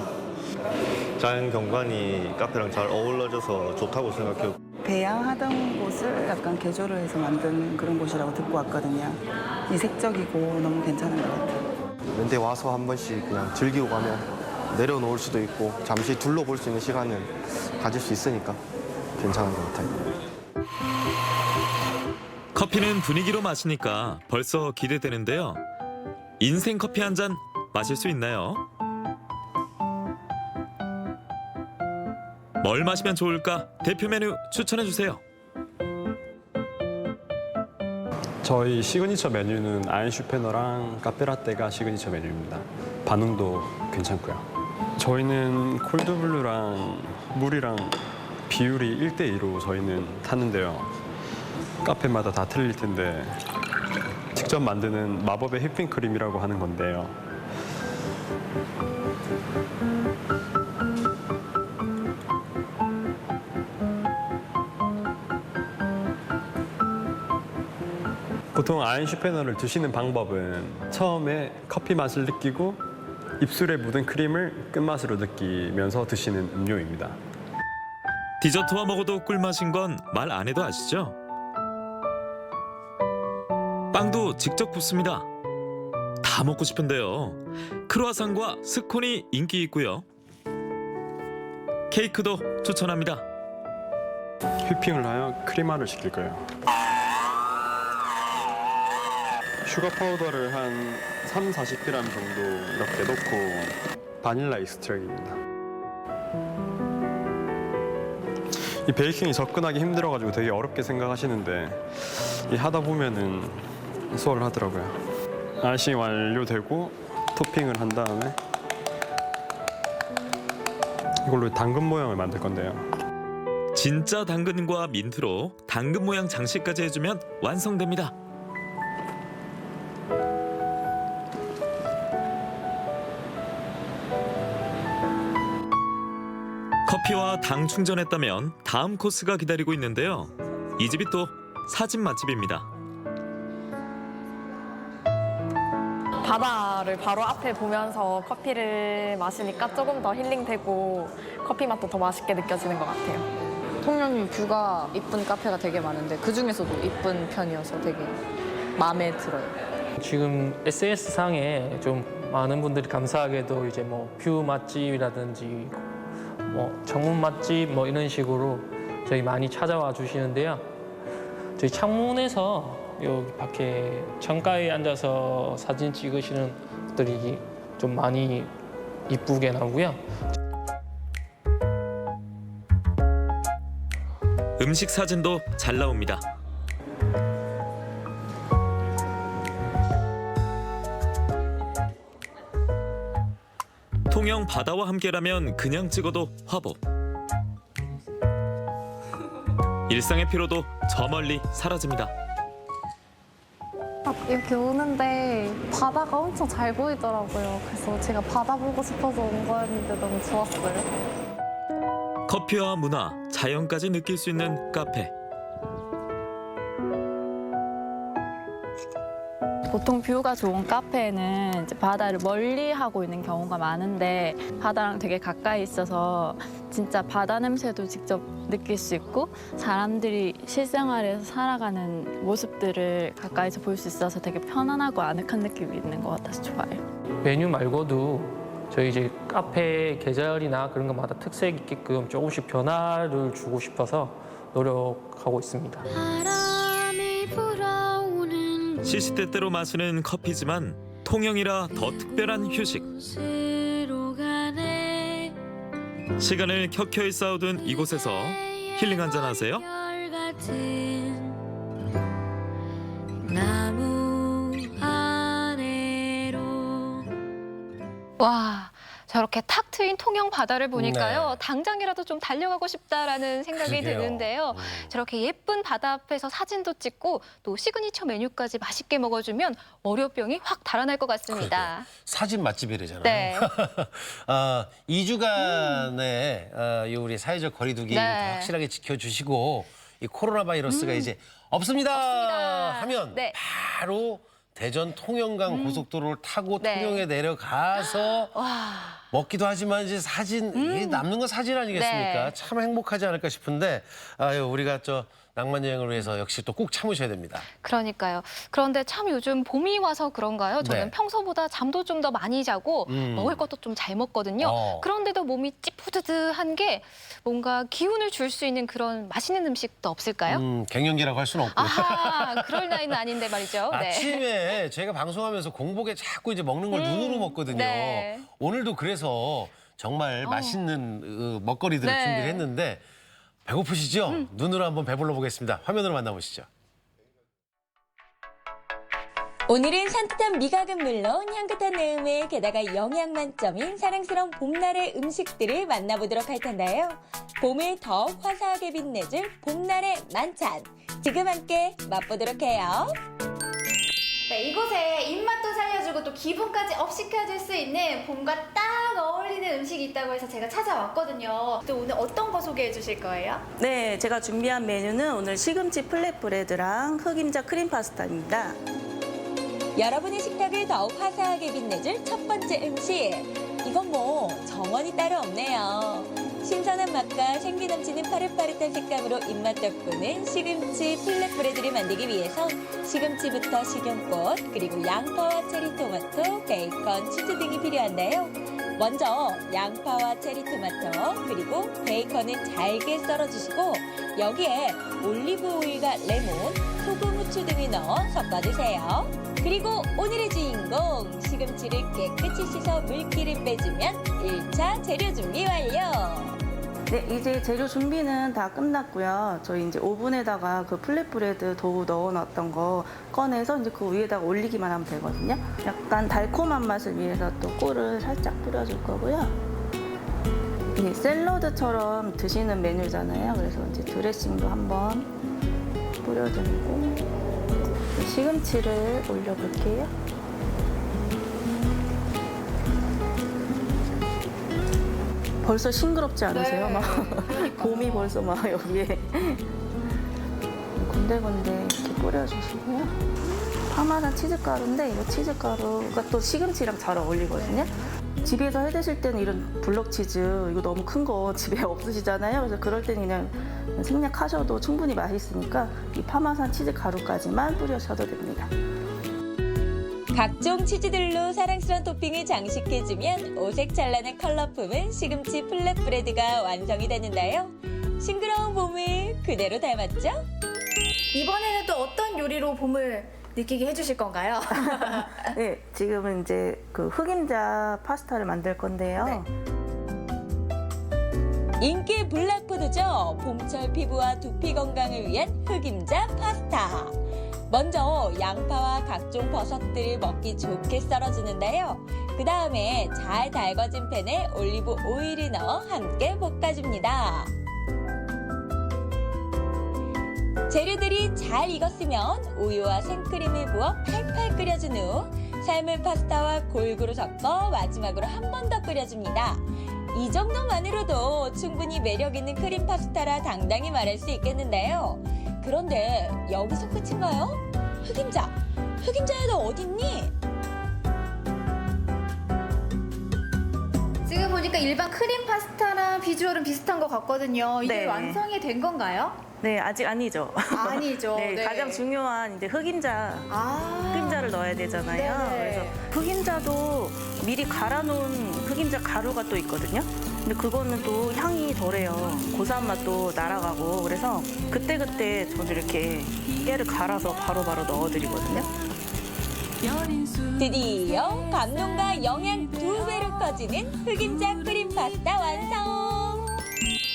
자연 경관이 카페랑 잘 어우러져서 좋다고 생각해요.
배양하던 곳을 약간 개조를 해서 만든 그런 곳이라고 듣고 왔거든요. 이색적이고 너무 괜찮은 것 같아요.
근데 와서 한 번씩 그냥 즐기고 가면 내려놓을 수도 있고 잠시 둘러볼 수 있는 시간을 가질 수 있으니까 괜찮은 것 같아요.
커피는 분위기로 마시니까 벌써 기대되는데요. 인생 커피 한 잔 마실 수 있나요? 뭘 마시면 좋을까? 대표 메뉴 추천해 주세요.
저희 시그니처 메뉴는 아인슈페너랑 카페라떼가 시그니처 메뉴입니다. 반응도 괜찮고요. 저희는 콜드블루랑 물이랑 비율이 1대2로 저희는 타는데요. 카페마다 다 틀릴 텐데 직접 만드는 마법의 휘핑크림이라고 하는 건데요. 보통 아인슈페너를 드시는 방법은 처음에 커피 맛을 느끼고 입술에 묻은 크림을 끝맛으로 느끼면서 드시는 음료입니다.
디저트와 먹어도 꿀맛인 건 말 안 해도 아시죠? 빵도 직접 굽습니다. 다 먹고 싶은데요. 크루아상과 스콘이 인기 있고요. 케이크도 추천합니다.
휘핑을 하여 크리마를 시킬 거예요. 슈가 파우더를 한 30-40g 정도 이렇게 넣고 바닐라 익스트랙입니다. 이 베이킹이 접근하기 힘들어가지고 되게 어렵게 생각하시는데 이 하다 보면은 수월을 하더라고요. 아이싱이 완료되고 토핑을 한 다음에 이걸로 당근 모양을 만들 건데요.
진짜 당근과 민트로 당근 모양 장식까지 해주면 완성됩니다. 커피와 당 충전했다면 다음 코스가 기다리고 있는데요. 이 집이 또 사진 맛집입니다.
바다를 바로 앞에 보면서 커피를 마시니까 조금 더 힐링되고 커피 맛도 더 맛있게 느껴지는 것 같아요. 통영이 뷰가 이쁜 카페가 되게 많은데 그중에서도 이쁜 편이어서 되게 마음에 들어요.
지금 SNS상에 좀 많은 분들이 감사하게도 이제 뭐 뷰 맛집이라든지 뭐 정문 맛집 뭐 이런 식으로 저희 많이 찾아와 주시는데요. 저희 창문에서 여기 밖에 창가에 앉아서 사진 찍으시는 분들이 좀 많이 이쁘게 나오고요.
음식 사진도 잘 나옵니다. 통영 바다와 함께라면 그냥 찍어도 화보. 일상의 피로도 저 멀리 사라집니다.
이렇게 오는데 바다가 엄청 잘 보이더라고요. 그래서 제가 바다 보고 싶어서 온 거였는데 너무 좋았어요.
커피와 문화, 자연까지 느낄 수 있는 카페.
보통 뷰가 좋은 카페는 이제 바다를 멀리 하고 있는 경우가 많은데 바다랑 되게 가까이 있어서 진짜 바다 냄새도 직접 느낄 수 있고 사람들이 실생활에서 살아가는 모습들을 가까이서 볼 수 있어서 되게 편안하고 아늑한 느낌이 있는 것 같아서 좋아요.
메뉴 말고도 저희 이제 카페 계절이나 그런 것마다 특색 있게끔 조금씩 변화를 주고 싶어서 노력하고 있습니다.
시시때때로 마시는 커피지만 통영이라 더 특별한 휴식. 시간을 켜켜이 쌓아둔 이곳에서 힐링 한잔 하세요.
와, 저렇게 탁 트인 통영 바다를 보니까요.
네.
당장이라도 좀 달려가고 싶다라는 생각이
그러게요.
드는데요. 저렇게 예쁜 바다 앞에서 사진도 찍고 또 시그니처 메뉴까지 맛있게 먹어주면 월요병이 확 달아날 것 같습니다.
사진 맛집이래잖아요.
네.
2주간의 이 우리 사회적 거리두기
네.
확실하게 지켜주시고 이 코로나 바이러스가 이제 없습니다 하면
네.
바로 대전 통영간 고속도로를 타고
네.
통영에 내려가서
와.
먹기도 하지만 이제 사진 이게 남는 건 사진 아니겠습니까?
네.
참 행복하지 않을까 싶은데 아유 우리가 저 낭만 여행을 위해서 역시 또 꼭 참으셔야 됩니다.
그러니까요. 그런데 참 요즘 봄이 와서 그런가요? 저는
네.
평소보다 잠도 좀 더 많이 자고 먹을 것도 좀 잘 먹거든요. 그런데도 몸이 찌푸드드한 게 뭔가 기운을 줄 수 있는 그런 맛있는 음식도 없을까요?
갱년기라고 할 수는 없고요.
아하, 그럴 나이는 아닌데 말이죠. 네.
아침에 제가 방송하면서 공복에 자꾸 이제 먹는 걸 눈으로 먹거든요.
네.
오늘도 그래서 정말 맛있는 먹거리들을
네.
준비를 했는데 배고프시죠? 눈으로 한번 배불러 보겠습니다. 화면으로 만나보시죠.
오늘은 산뜻한 미각은 물론 향긋한 내음에 게다가 영양 만점인 사랑스러운 봄날의 음식들을 만나보도록 할 텐데요. 봄을 더욱 화사하게 빛내줄 봄날의 만찬. 지금 함께 맛보도록 해요.
네, 이곳에 입맛도 살려주고 또 기분까지 업시켜줄 수 있는 봄과 딱 어울리는 음식이 있다고 해서 제가 찾아왔거든요. 또 오늘 어떤 거 소개해 주실 거예요?
네, 제가 준비한 메뉴는 오늘 시금치 플랫브레드랑 흑임자 크림 파스타입니다.
여러분의 식탁을 더욱 화사하게 빛내줄 첫 번째 음식. 이건 뭐 정원이 따로 없네요. 신선한 맛과 생기 넘치는 파릇파릇한 색감으로 입맛 돋구는 시금치 플랫브레드를 만들기 위해서 시금치부터 식용꽃, 그리고 양파와 체리토마토, 베이컨, 치즈 등이 필요한데요. 먼저 양파와 체리토마토, 그리고 베이컨을 잘게 썰어주시고 여기에 올리브 오일과 레몬, 소금, 후추 등을 넣어 섞어주세요. 그리고 오늘의 주인공, 시금치를 깨끗이 씻어 물기를 빼주면 1차 재료 준비 완료!
네, 이제 재료 준비는 다 끝났고요. 저희 이제 오븐에다가 그 플랫브레드 도우 넣어놨던 거 꺼내서 이제 그 위에다가 올리기만 하면 되거든요. 약간 달콤한 맛을 위해서 또 꿀을 살짝 뿌려줄 거고요. 이 샐러드처럼 드시는 메뉴잖아요. 그래서 이제 드레싱도 한번 뿌려주고 시금치를 올려볼게요. 벌써 싱그럽지 않으세요?
네.
막 봄이 벌써 막 여기에 건데건데 이렇게 뿌려주시고요. 파마산 치즈가루인데 이 치즈가루가 또 시금치랑 잘 어울리거든요. 집에서 해 드실 때는 이런 블럭치즈 이거 너무 큰 거 집에 없으시잖아요. 그래서 그럴 때는 그냥 생략하셔도 충분히 맛있으니까 이 파마산 치즈가루까지만 뿌려셔도 됩니다.
각종 치즈들로 사랑스러운 토핑을 장식해주면 오색찬란한 컬러품은 시금치 플랫브레드가 완성이 되는데요. 싱그러운 봄을 그대로 닮았죠?
이번에는 또 어떤 요리로 봄을 느끼게 해주실 건가요?
네, 지금은 이제 그 흑임자 파스타를 만들 건데요.
인기 블랙푸드죠. 봄철 피부와 두피 건강을 위한 흑임자 파스타. 먼저 양파와 각종 버섯들을 먹기 좋게 썰어주는데요. 그 다음에 잘 달궈진 팬에 올리브 오일을 넣어 함께 볶아줍니다. 재료들이 잘 익었으면 우유와 생크림을 부어 팔팔 끓여준 후 삶은 파스타와 골고루 섞어 마지막으로 한 번 더 끓여줍니다. 이 정도만으로도 충분히 매력 있는 크림 파스타라 당당히 말할 수 있겠는데요. 그런데 여기서 끝인가요? 흑임자야 너 어딨니?
지금 보니까 일반 크림 파스타랑 비주얼은 비슷한 것 같거든요. 이게
네.
완성이 된 건가요?
네, 아직 아니죠.
아니죠.
네,
네.
가장 중요한 이제 흑임자를 넣어야 되잖아요.
네네.
그래서 흑임자도 미리 갈아놓은 흑임자 가루가 또 있거든요. 근데 그거는 또 향이 덜해요. 고소한 맛도 날아가고 그래서 그때그때 저는 이렇게 깨를 갈아서 바로바로 넣어드리거든요.
드디어 감동과 영양 2배로 커지는 흑임자 크림 파스타 완성!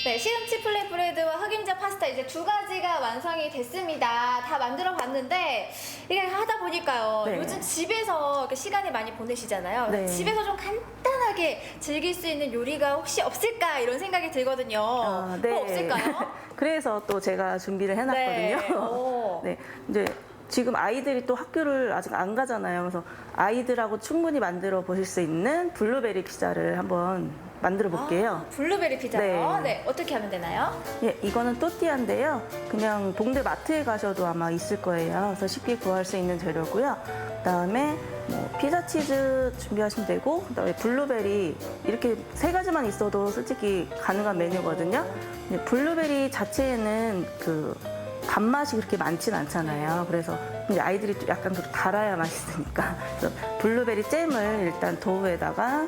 네, 시금치 플랫브레드와 흑임자 파스타 이제 두 가지가 완성이 됐습니다. 다 만들어 봤는데 이게 하다 보니까요.
네.
요즘 집에서 이렇게 시간을 많이 보내시잖아요.
네.
집에서 좀 간단하게 즐길 수 있는 요리가 혹시 없을까 이런 생각이 들거든요.
네.
뭐 없을까요?
그래서 또 제가 준비를
네.
해놨거든요.
오.
네, 이제 지금 아이들이 또 학교를 아직 안 가잖아요. 그래서 아이들하고 충분히 만들어 보실 수 있는 블루베리 피자를 한번 만들어 볼게요.
블루베리 피자요?
네.
네, 어떻게 하면 되나요?
예, 이거는 또띠아인데요. 그냥 동네 마트에 가셔도 아마 있을 거예요. 그래서 쉽게 구할 수 있는 재료고요. 그다음에 뭐 피자 치즈 준비하시면 되고, 그다음에 블루베리 이렇게 세 가지만 있어도 솔직히 가능한 메뉴거든요. 근데 블루베리 자체에는 그 단맛이 그렇게 많진 않잖아요. 그래서 이제 아이들이 또 약간 좀 달아야 맛있으니까. 그래서 블루베리 잼을 일단 도우에다가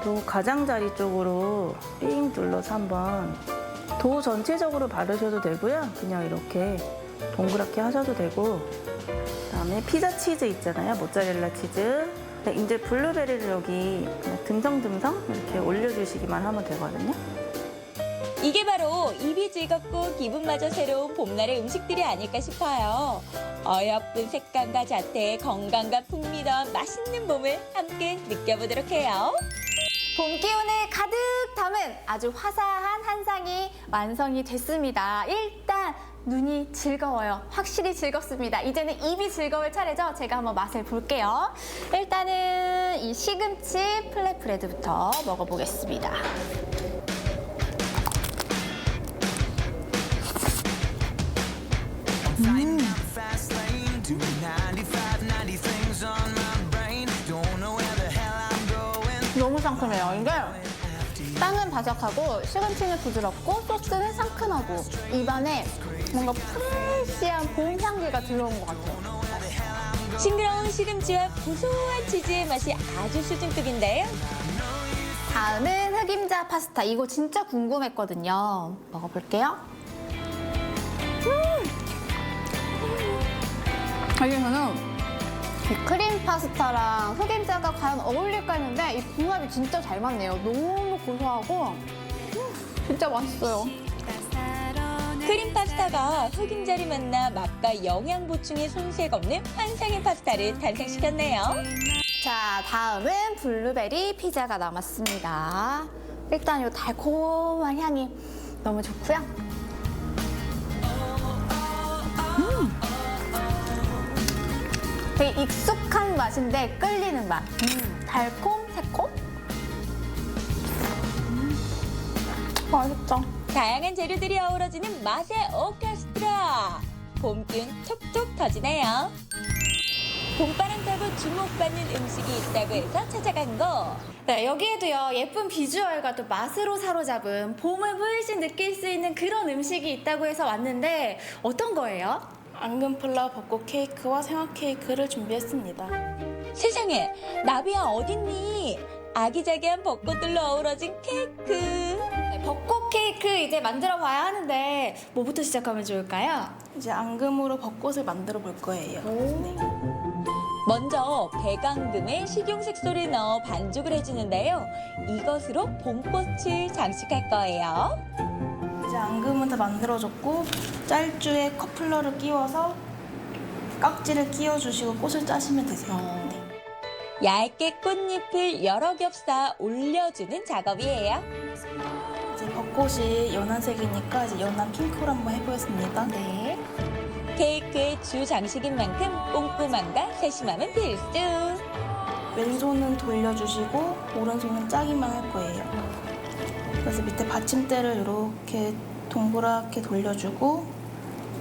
또 가장자리 쪽으로 삥 둘러서 한번 도우 전체적으로 바르셔도 되고요. 그냥 이렇게 동그랗게 하셔도 되고, 그다음에 피자 치즈 있잖아요. 모짜렐라 치즈. 네, 이제 블루베리를 여기 그냥 듬성듬성 이렇게 올려주시기만 하면 되거든요.
이게 바로 입이 즐겁고 기분마저 새로운 봄날의 음식들이 아닐까 싶어요. 어여쁜 색감과 자태의 건강과 풍미 더한 맛있는 봄을 함께 느껴보도록 해요.
봄 기운을 가득 담은 아주 화사한 한상이 완성이 됐습니다. 일단 눈이 즐거워요. 확실히 즐겁습니다. 이제는 입이 즐거울 차례죠. 제가 한번 맛을 볼게요. 일단은 이 시금치 플랫브레드부터 먹어보겠습니다. 너무 상큼해요. 이게 빵은 바삭하고 시금치는 부드럽고 소스는 상큼하고 입안에 뭔가 프레시한 봄 향기가 들어온 것 같아요.
싱그러운 시금치와 고소한 치즈의 맛이 아주 수준급인데요.
다음은 흑임자 파스타. 이거 진짜 궁금했거든요. 먹어볼게요. 이게 저는 이 크림 파스타랑 흑임자가 과연 어울릴까 했는데 이 궁합이 진짜 잘 맞네요. 너무 고소하고 진짜 맛있어요.
크림 파스타가 흑임자를 만나 맛과 영양 보충에 손색 없는 환상의 파스타를 탄생시켰네요.
자, 다음은 블루베리 피자가 남았습니다. 일단 이 달콤한 향이 너무 좋고요. 되게 익숙한 맛인데 끌리는 맛. 달콤, 새콤. 맛있죠.
다양한 재료들이 어우러지는 맛의 오케스트라. 봄 기운 톡톡 터지네요. 봄바람 타고 주목받는 음식이 있다고 해서 찾아간 곳.
네, 여기에도요, 예쁜 비주얼과 또 맛으로 사로잡은 봄을 훨씬 느낄 수 있는 그런 음식이 있다고 해서 왔는데 어떤 거예요?
앙금플라 벚꽃 케이크와 생화 케이크를 준비했습니다.
세상에, 나비야 어딨니? 아기자기한 벚꽃들로 어우러진 케이크.
네, 벚꽃 케이크 이제 만들어 봐야 하는데 뭐부터 시작하면 좋을까요?
이제 앙금으로 벚꽃을 만들어 볼 거예요. 네.
먼저 백앙금에 식용색소를 넣어 반죽을 해주는데요. 이것으로 봄꽃을 장식할 거예요.
이제 앙금은 다 만들어졌고 짤주에 커플러를 끼워서 깍지를 끼워주시고 꽃을 짜시면 되세요. 네.
얇게 꽃잎을 여러 겹 쌓아 올려주는 작업이에요.
이제 벚꽃이 연한 색이니까 이제 연한 핑크로 한번 해보겠습니다.
네.
케이크의 주 장식인 만큼 꼼꼼함과 세심함은 필수.
왼손은 돌려주시고 오른손은 짜기만 할 거예요. 그래서 밑에 받침대를 이렇게 동그랗게 돌려주고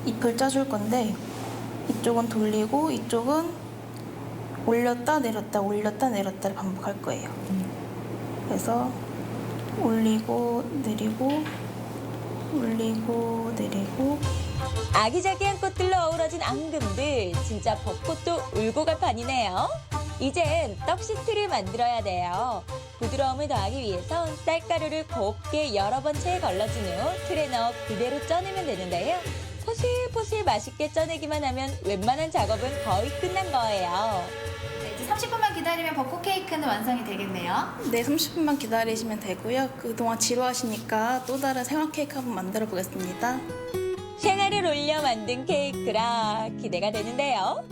잎을 짜줄 건데 이쪽은 돌리고 이쪽은 올렸다 내렸다를 반복할 거예요. 그래서 올리고 내리고 올리고 내리고.
아기자기한 꽃들로 어우러진 앙금들, 진짜 벚꽃도 울고 갈 판이네요. 이젠 떡 시트를 만들어야 돼요. 부드러움을 더하기 위해선 쌀가루를 곱게 여러 번 체에 걸러준 후 틀에 넣어 그대로 쪄내면 되는데요. 포슬포슬 맛있게 쪄내기만 하면 웬만한 작업은 거의 끝난 거예요.
이제 30분만 기다리면 벚꽃 케이크는 완성이 되겠네요.
네, 30분만 기다리시면 되고요. 그동안 지루하시니까 또 다른 생화 케이크 한번 만들어 보겠습니다.
생화를 올려 만든 케이크라 기대가 되는데요.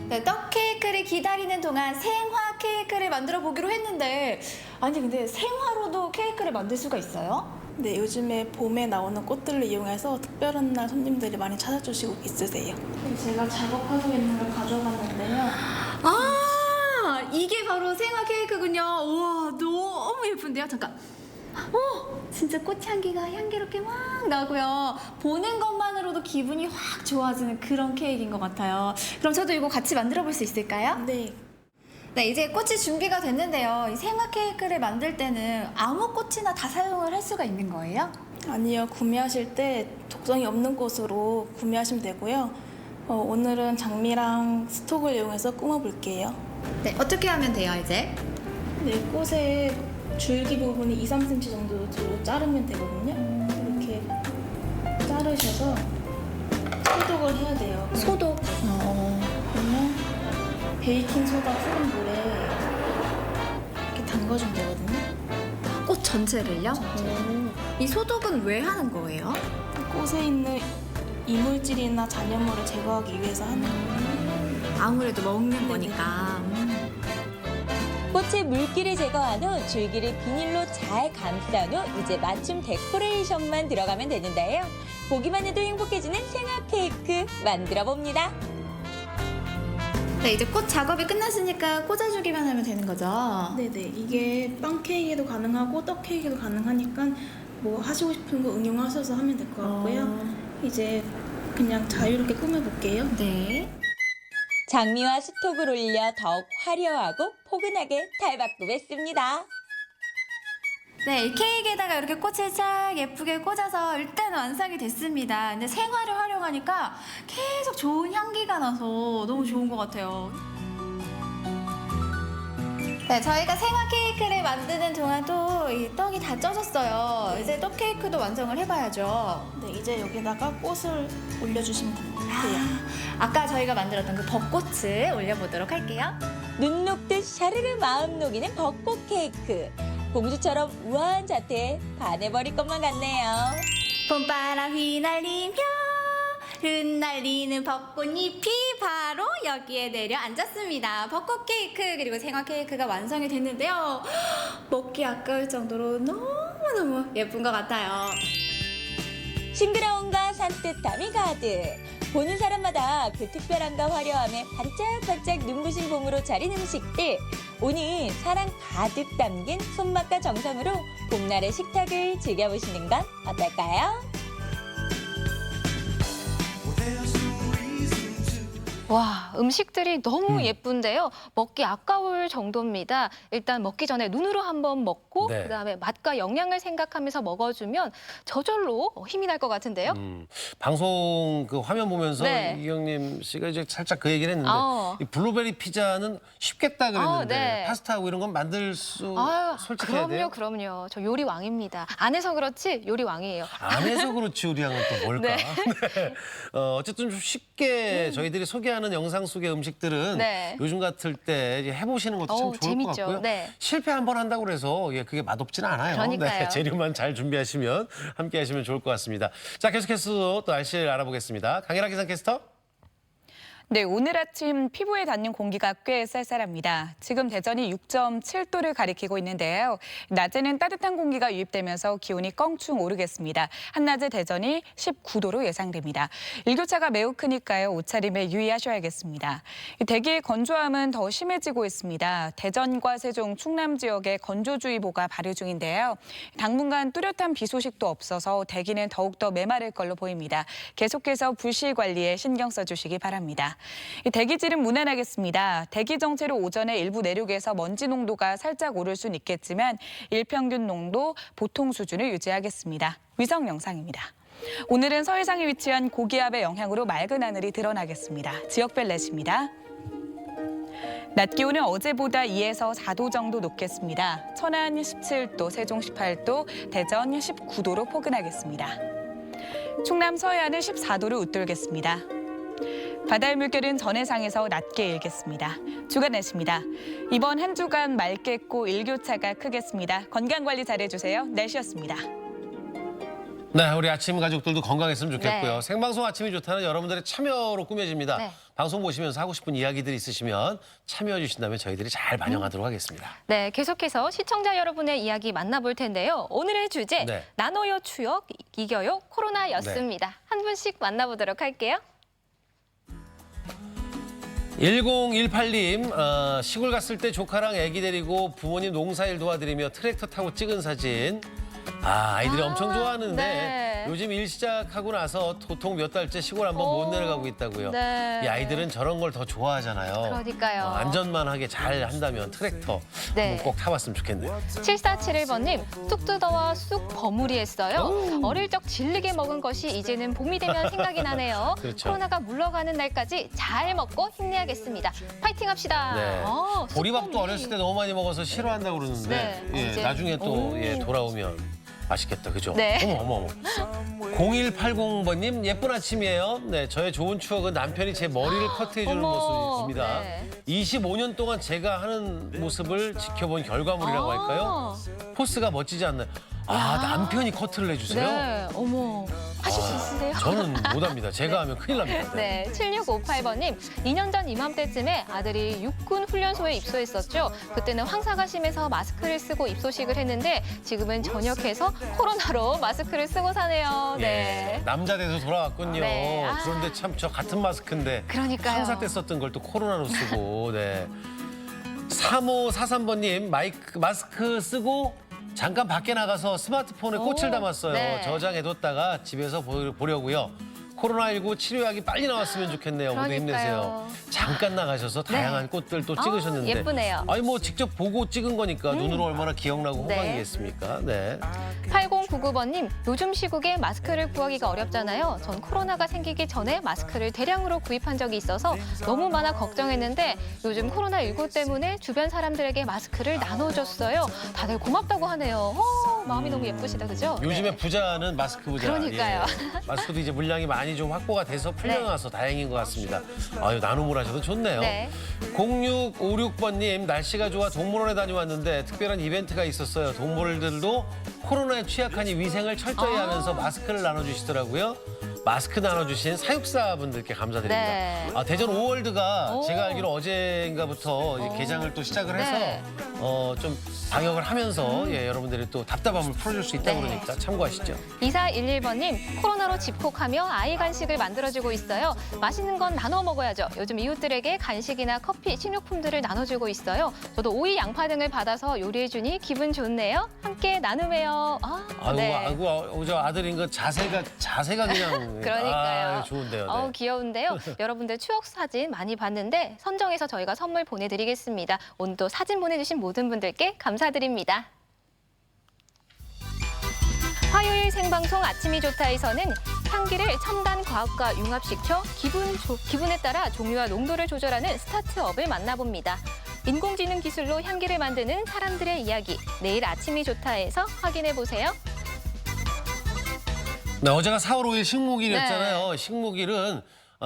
네, 떡 케이크를 기다리는 동안 생화 케이크를 만들어 보기로 했는데 아니 근데 생화로도 케이크를 만들 수가 있어요?
네, 요즘에 봄에 나오는 꽃들을 이용해서 특별한 날 손님들이 많이 찾아주시고 있으세요. 제가 작업하고 있는 걸 가져갔는데요.
아, 이게 바로 생화 케이크군요. 우와, 너무 예쁜데요? 잠깐. 진짜 꽃향기가 향기롭게 막 나고요. 보는 것만으로도 기분이 확 좋아지는 그런 케이크인 것 같아요. 그럼 저도 이거 같이 만들어 볼 수 있을까요?
네.
네, 이제 꽃이 준비가 됐는데요. 이 생화 케이크를 만들 때는 아무 꽃이나 다 사용을 할 수가 있는 거예요?
아니요, 구매하실 때 독성이 없는 꽃으로 구매하시면 되고요. 오늘은 장미랑 스톡을 이용해서 꾸며볼게요.
네, 어떻게 하면 돼요, 이제?
네, 꽃의 줄기 부분이 2, 3cm 정도 뒤로 자르면 되거든요. 이렇게 자르셔서 소독을 해야 돼요.
소독?
그러면 베이킹소다 푸른 물에 이렇게 담가주면 되거든요.
꽃 전체를요? 이 소독은 왜 하는 거예요?
꽃에 있는 이물질이나 잔여물을 제거하기 위해서 하는 거예요.
아무래도 먹는 거니까.
꽃의 물기를 제거한 후 줄기를 비닐로 잘 감싼 후 이제 맞춤 데코레이션만 들어가면 되는데요. 보기만 해도 행복해지는 생화 케이크 만들어 봅니다.
네, 이제 꽃 작업이 끝났으니까 꽂아주기만 하면 되는 거죠?
네네, 이게 빵 케이크도 가능하고 떡 케이크도 가능하니까 뭐 하시고 싶은 거 응용하셔서 하면 될 것 같고요. 이제 그냥 자유롭게 꾸며볼게요.
네.
장미와 스톡을 올려 더욱 화려하고 포근하게 탈바꿈했습니다.
네, 이 케이크에다가 이렇게 꽃을 쫙 예쁘게 꽂아서 일단 완성이 됐습니다. 근데 생화를 활용하니까 계속 좋은 향기가 나서 너무 좋은 것 같아요. 네, 저희가 생화 케이크를 만드는 동안도 이 떡이 다 쪄졌어요. 이제 떡 케이크도 완성을 해봐야죠.
네, 이제 여기다가 꽃을 올려주시면 됩니다.
아까 저희가 만들었던 그 벚꽃을 올려보도록 할게요.
눈 녹듯 샤르르 마음 녹이는 벚꽃 케이크. 공주처럼 우아한 자태에 반해버릴 것만 같네요.
봄바람 휘날리며 흩날리는 벚꽃잎이 바로 여기에 내려앉았습니다. 벚꽃 케이크 그리고 생화 케이크가 완성이 됐는데요. 먹기 아까울 정도로 너무너무 예쁜 것 같아요.
싱그러움과 산뜻함이 가득. 보는 사람마다 그 특별함과 화려함에 반짝반짝 눈부신 봄으로 차린 음식들. 오늘 사랑 가득 담긴 손맛과 정성으로 봄날의 식탁을 즐겨보시는 건 어떨까요?
와, 음식들이 너무 예쁜데요. 먹기 아까울 정도입니다. 일단 먹기 전에 눈으로 한번 먹고
네.
그다음에 맛과 영양을 생각하면서 먹어주면 저절로 힘이 날 것 같은데요.
방송 그 화면 보면서
네.
이경림 씨가 이제 살짝 그 얘기를 했는데
어.
이 블루베리 피자는 쉽겠다 그랬는데
네.
파스타하고 이런 건 만들 수
아유,
솔직해야 돼요?
그럼요. 저 요리 왕입니다. 안 해서 그렇지 요리 왕이에요.
안 해서 그렇지 우리랑은 또 뭘까?
네.
네. 어쨌든 좀 쉽게 저희들이 소개하는 영상 속의 음식들은
네.
요즘 같을 때 이제 해보시는 것도 참 좋을
재밌죠.
것 같고요.
네.
실패 한 번 한다고 그래서 그게 맛없지는 않아요.
그러니까요.
네, 재료만 잘 준비하시면 함께 하시면 좋을 것 같습니다. 자, 계속해서 또 날씨를 알아보겠습니다. 강혜라 기상캐스터.
네, 오늘 아침 피부에 닿는 공기가 꽤 쌀쌀합니다. 지금 대전이 6.7도를 가리키고 있는데요. 낮에는 따뜻한 공기가 유입되면서 기온이 껑충 오르겠습니다. 한낮에 대전이 19도로 예상됩니다. 일교차가 매우 크니까요. 옷차림에 유의하셔야겠습니다. 대기의 건조함은 더 심해지고 있습니다. 대전과 세종, 충남 지역에 건조주의보가 발효 중인데요. 당분간 뚜렷한 비 소식도 없어서 대기는 더욱더 메마를 걸로 보입니다. 계속해서 불씨 관리에 신경 써주시기 바랍니다. 대기질은 무난하겠습니다. 대기 정체로 오전에 일부 내륙에서 먼지 농도가 살짝 오를 수는 있겠지만 일평균 농도 보통 수준을 유지하겠습니다. 위성 영상입니다. 오늘은 서해상에 위치한 고기압의 영향으로 맑은 하늘이 드러나겠습니다. 지역별 날씨입니다. 낮 기온은 어제보다 2에서 4도 정도 높겠습니다. 천안 17도, 세종 18도, 대전 19도로 포근하겠습니다. 충남 서해안은 14도를 웃돌겠습니다. 바다의 물결은 전해상에서 낮게 일겠습니다. 주간 날씨입니다. 이번 한 주간 맑겠고 일교차가 크겠습니다. 건강관리 잘해주세요. 날씨였습니다.
네, 우리 아침 가족들도 건강했으면 좋겠고요.
네.
생방송 아침이 좋다는 여러분들의 참여로 꾸며집니다.
네.
방송 보시면서 하고 싶은 이야기들이 있으시면 참여해 주신다면 저희들이 잘 반영하도록 하겠습니다.
네, 계속해서 시청자 여러분의 이야기 만나볼 텐데요. 오늘의 주제,
네.
나눠요 추억, 이겨요 코로나였습니다. 한 분씩 만나보도록 할게요.
1018님, 시골 갔을 때 조카랑 아기 데리고 부모님 농사일 도와드리며 트랙터 타고 찍은 사진. 아이들이 엄청 좋아하는데
네.
요즘 일 시작하고 나서 도통 몇 달째 시골 한번 못 내려가고 있다고요.
네.
이 아이들은 저런 걸 더 좋아하잖아요.
그러니까요.
안전만 하게 잘 한다면 트랙터
네.
한번 꼭 타봤으면 좋겠네요.
7471번님, 쑥 뜯어와 쑥 버무리했어요. 어릴 적 질리게 먹은 것이 이제는 봄이 되면 생각이 나네요.
그렇죠.
코로나가 물러가는 날까지 잘 먹고 힘내야겠습니다. 파이팅 합시다.
네.
쑥
보리밥도
버무리.
어렸을 때 너무 많이 먹어서 싫어한다고 그러는데
네, 이제.
나중에 또 돌아오면 맛있겠다, 그죠?
네.
어머. 0180번님, 예쁜 아침이에요. 네, 저의 좋은 추억은 남편이 제 머리를 커트해주는 모습입니다.
네.
25년 동안 제가 하는 모습을 지켜본 결과물이라고 할까요? 포스가 멋지지 않나요? 남편이 커트를 해주세요?
네, 어머. 하실 수 있으세요?
저는 못합니다. 제가 하면 큰일 납니다.
네, 7658번님. 2년 전 이맘때쯤에 아들이 육군 훈련소에 입소했었죠. 그때는 황사가 심해서 마스크를 쓰고 입소식을 했는데 지금은 전역해서 코로나로 마스크를 쓰고 사네요. 네.
예, 남자 돼서 돌아왔군요.
네.
그런데 참 저 같은 마스크인데
그러니까요.
황사 때 썼던 걸 또 코로나로 쓰고. 네. 3543번님, 마스크 쓰고 잠깐 밖에 나가서 스마트폰에 꽃을 담았어요.
네.
저장해뒀다가 집에서 보려고요. 코로나19 치료약이 빨리 나왔으면 좋겠네요. 모두 힘내세요. 잠깐 나가셔서 다양한 꽃들 또 찍으셨는데.
예쁘네요.
아니 뭐 직접 보고 찍은 거니까 눈으로 얼마나 기억나고
네.
호강이겠습니까? 네.
8099번님, 요즘 시국에 마스크를 구하기가 어렵잖아요. 전 코로나가 생기기 전에 마스크를 대량으로 구입한 적이 있어서 너무 많아 걱정했는데 요즘 코로나19 때문에 주변 사람들에게 마스크를 나눠줬어요. 다들 고맙다고 하네요. 마음이 너무 예쁘시다, 그죠?
요즘에 부자는 마스크 부자.
그러니까요.
예. 마스크도 이제 물량이 많이 좀 확보가 돼서 풀려나서 다행인 것 같습니다. 아유, 나눔을 하셔도 좋네요.
네.
0656번님, 날씨가 좋아 동물원에 다녀왔는데 특별한 이벤트가 있었어요. 동물들도 코로나에 취약하니 위생을 철저히 하면서 마스크를 나눠주시더라고요. 마스크 나눠주신 사육사분들께 감사드립니다.
네.
대전 오월드가 제가 알기로 어제인가부터 이제 개장을 또 시작을 해서
네.
좀 방역을 하면서 여러분들이 또 답답함을 풀어줄 수 있다고
네.
그러니까 참고하시죠.
2411번님, 코로나로 집콕하며 아이 간식을 만들어주고 있어요. 맛있는 건 나눠 먹어야죠. 요즘 이웃들에게 간식이나 커피, 식료품들을 나눠주고 있어요. 저도 오이, 양파 등을 받아서 요리해주니 기분 좋네요. 함께 나눔해요.
아이고, 저 아들인 거 자세가 그냥
그러니까요.
좋은데요. 네.
귀여운데요. 여러분들 추억 사진 많이 봤는데 선정해서 저희가 선물 보내드리겠습니다. 오늘도 사진 보내주신 모든 분들께 감사드립니다. 화요일 생방송 아침이 좋다에서는 향기를 첨단 과학과 융합시켜 기분에 따라 종류와 농도를 조절하는 스타트업을 만나봅니다. 인공지능 기술로 향기를 만드는 사람들의 이야기. 내일 아침이 좋다에서 확인해보세요.
네, 어제가 4월 5일 식목일이었잖아요. 식목일은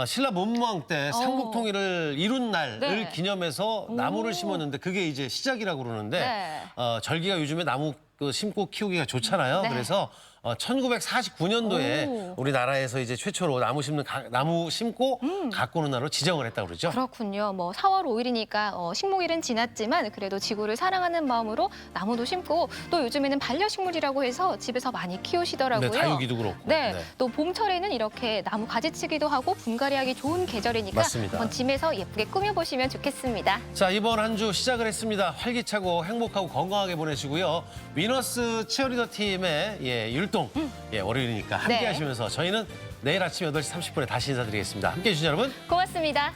신라 문무왕 때 삼국통일을 이룬 날을 기념해서 나무를 심었는데 그게 이제 시작이라고 그러는데 절기가 요즘에 나무 심고 키우기가 좋잖아요.
네.
그래서 1949년도에 우리나라에서 이제 최초로 나무 심고 가꾸는 날로 지정을 했다고 그러죠.
그렇군요. 뭐 4월 5일이니까 식목일은 지났지만 그래도 지구를 사랑하는 마음으로 나무도 심고 또 요즘에는 반려식물이라고 해서 집에서 많이 키우시더라고요.
네, 다육이도 그렇고.
네, 또 봄철에는 이렇게 나무 가지치기도 하고 분갈이하기 좋은 계절이니까
맞습니다.
한번 집에서 예쁘게 꾸며보시면 좋겠습니다.
자, 이번 한 주 시작을 했습니다. 활기차고 행복하고 건강하게 보내시고요. 위너스 치어리더 팀의 율동 월요일이니까 함께
네.
하시면서 저희는 내일 아침 8시 30분에 다시 인사드리겠습니다. 함께해 주신 여러분
고맙습니다.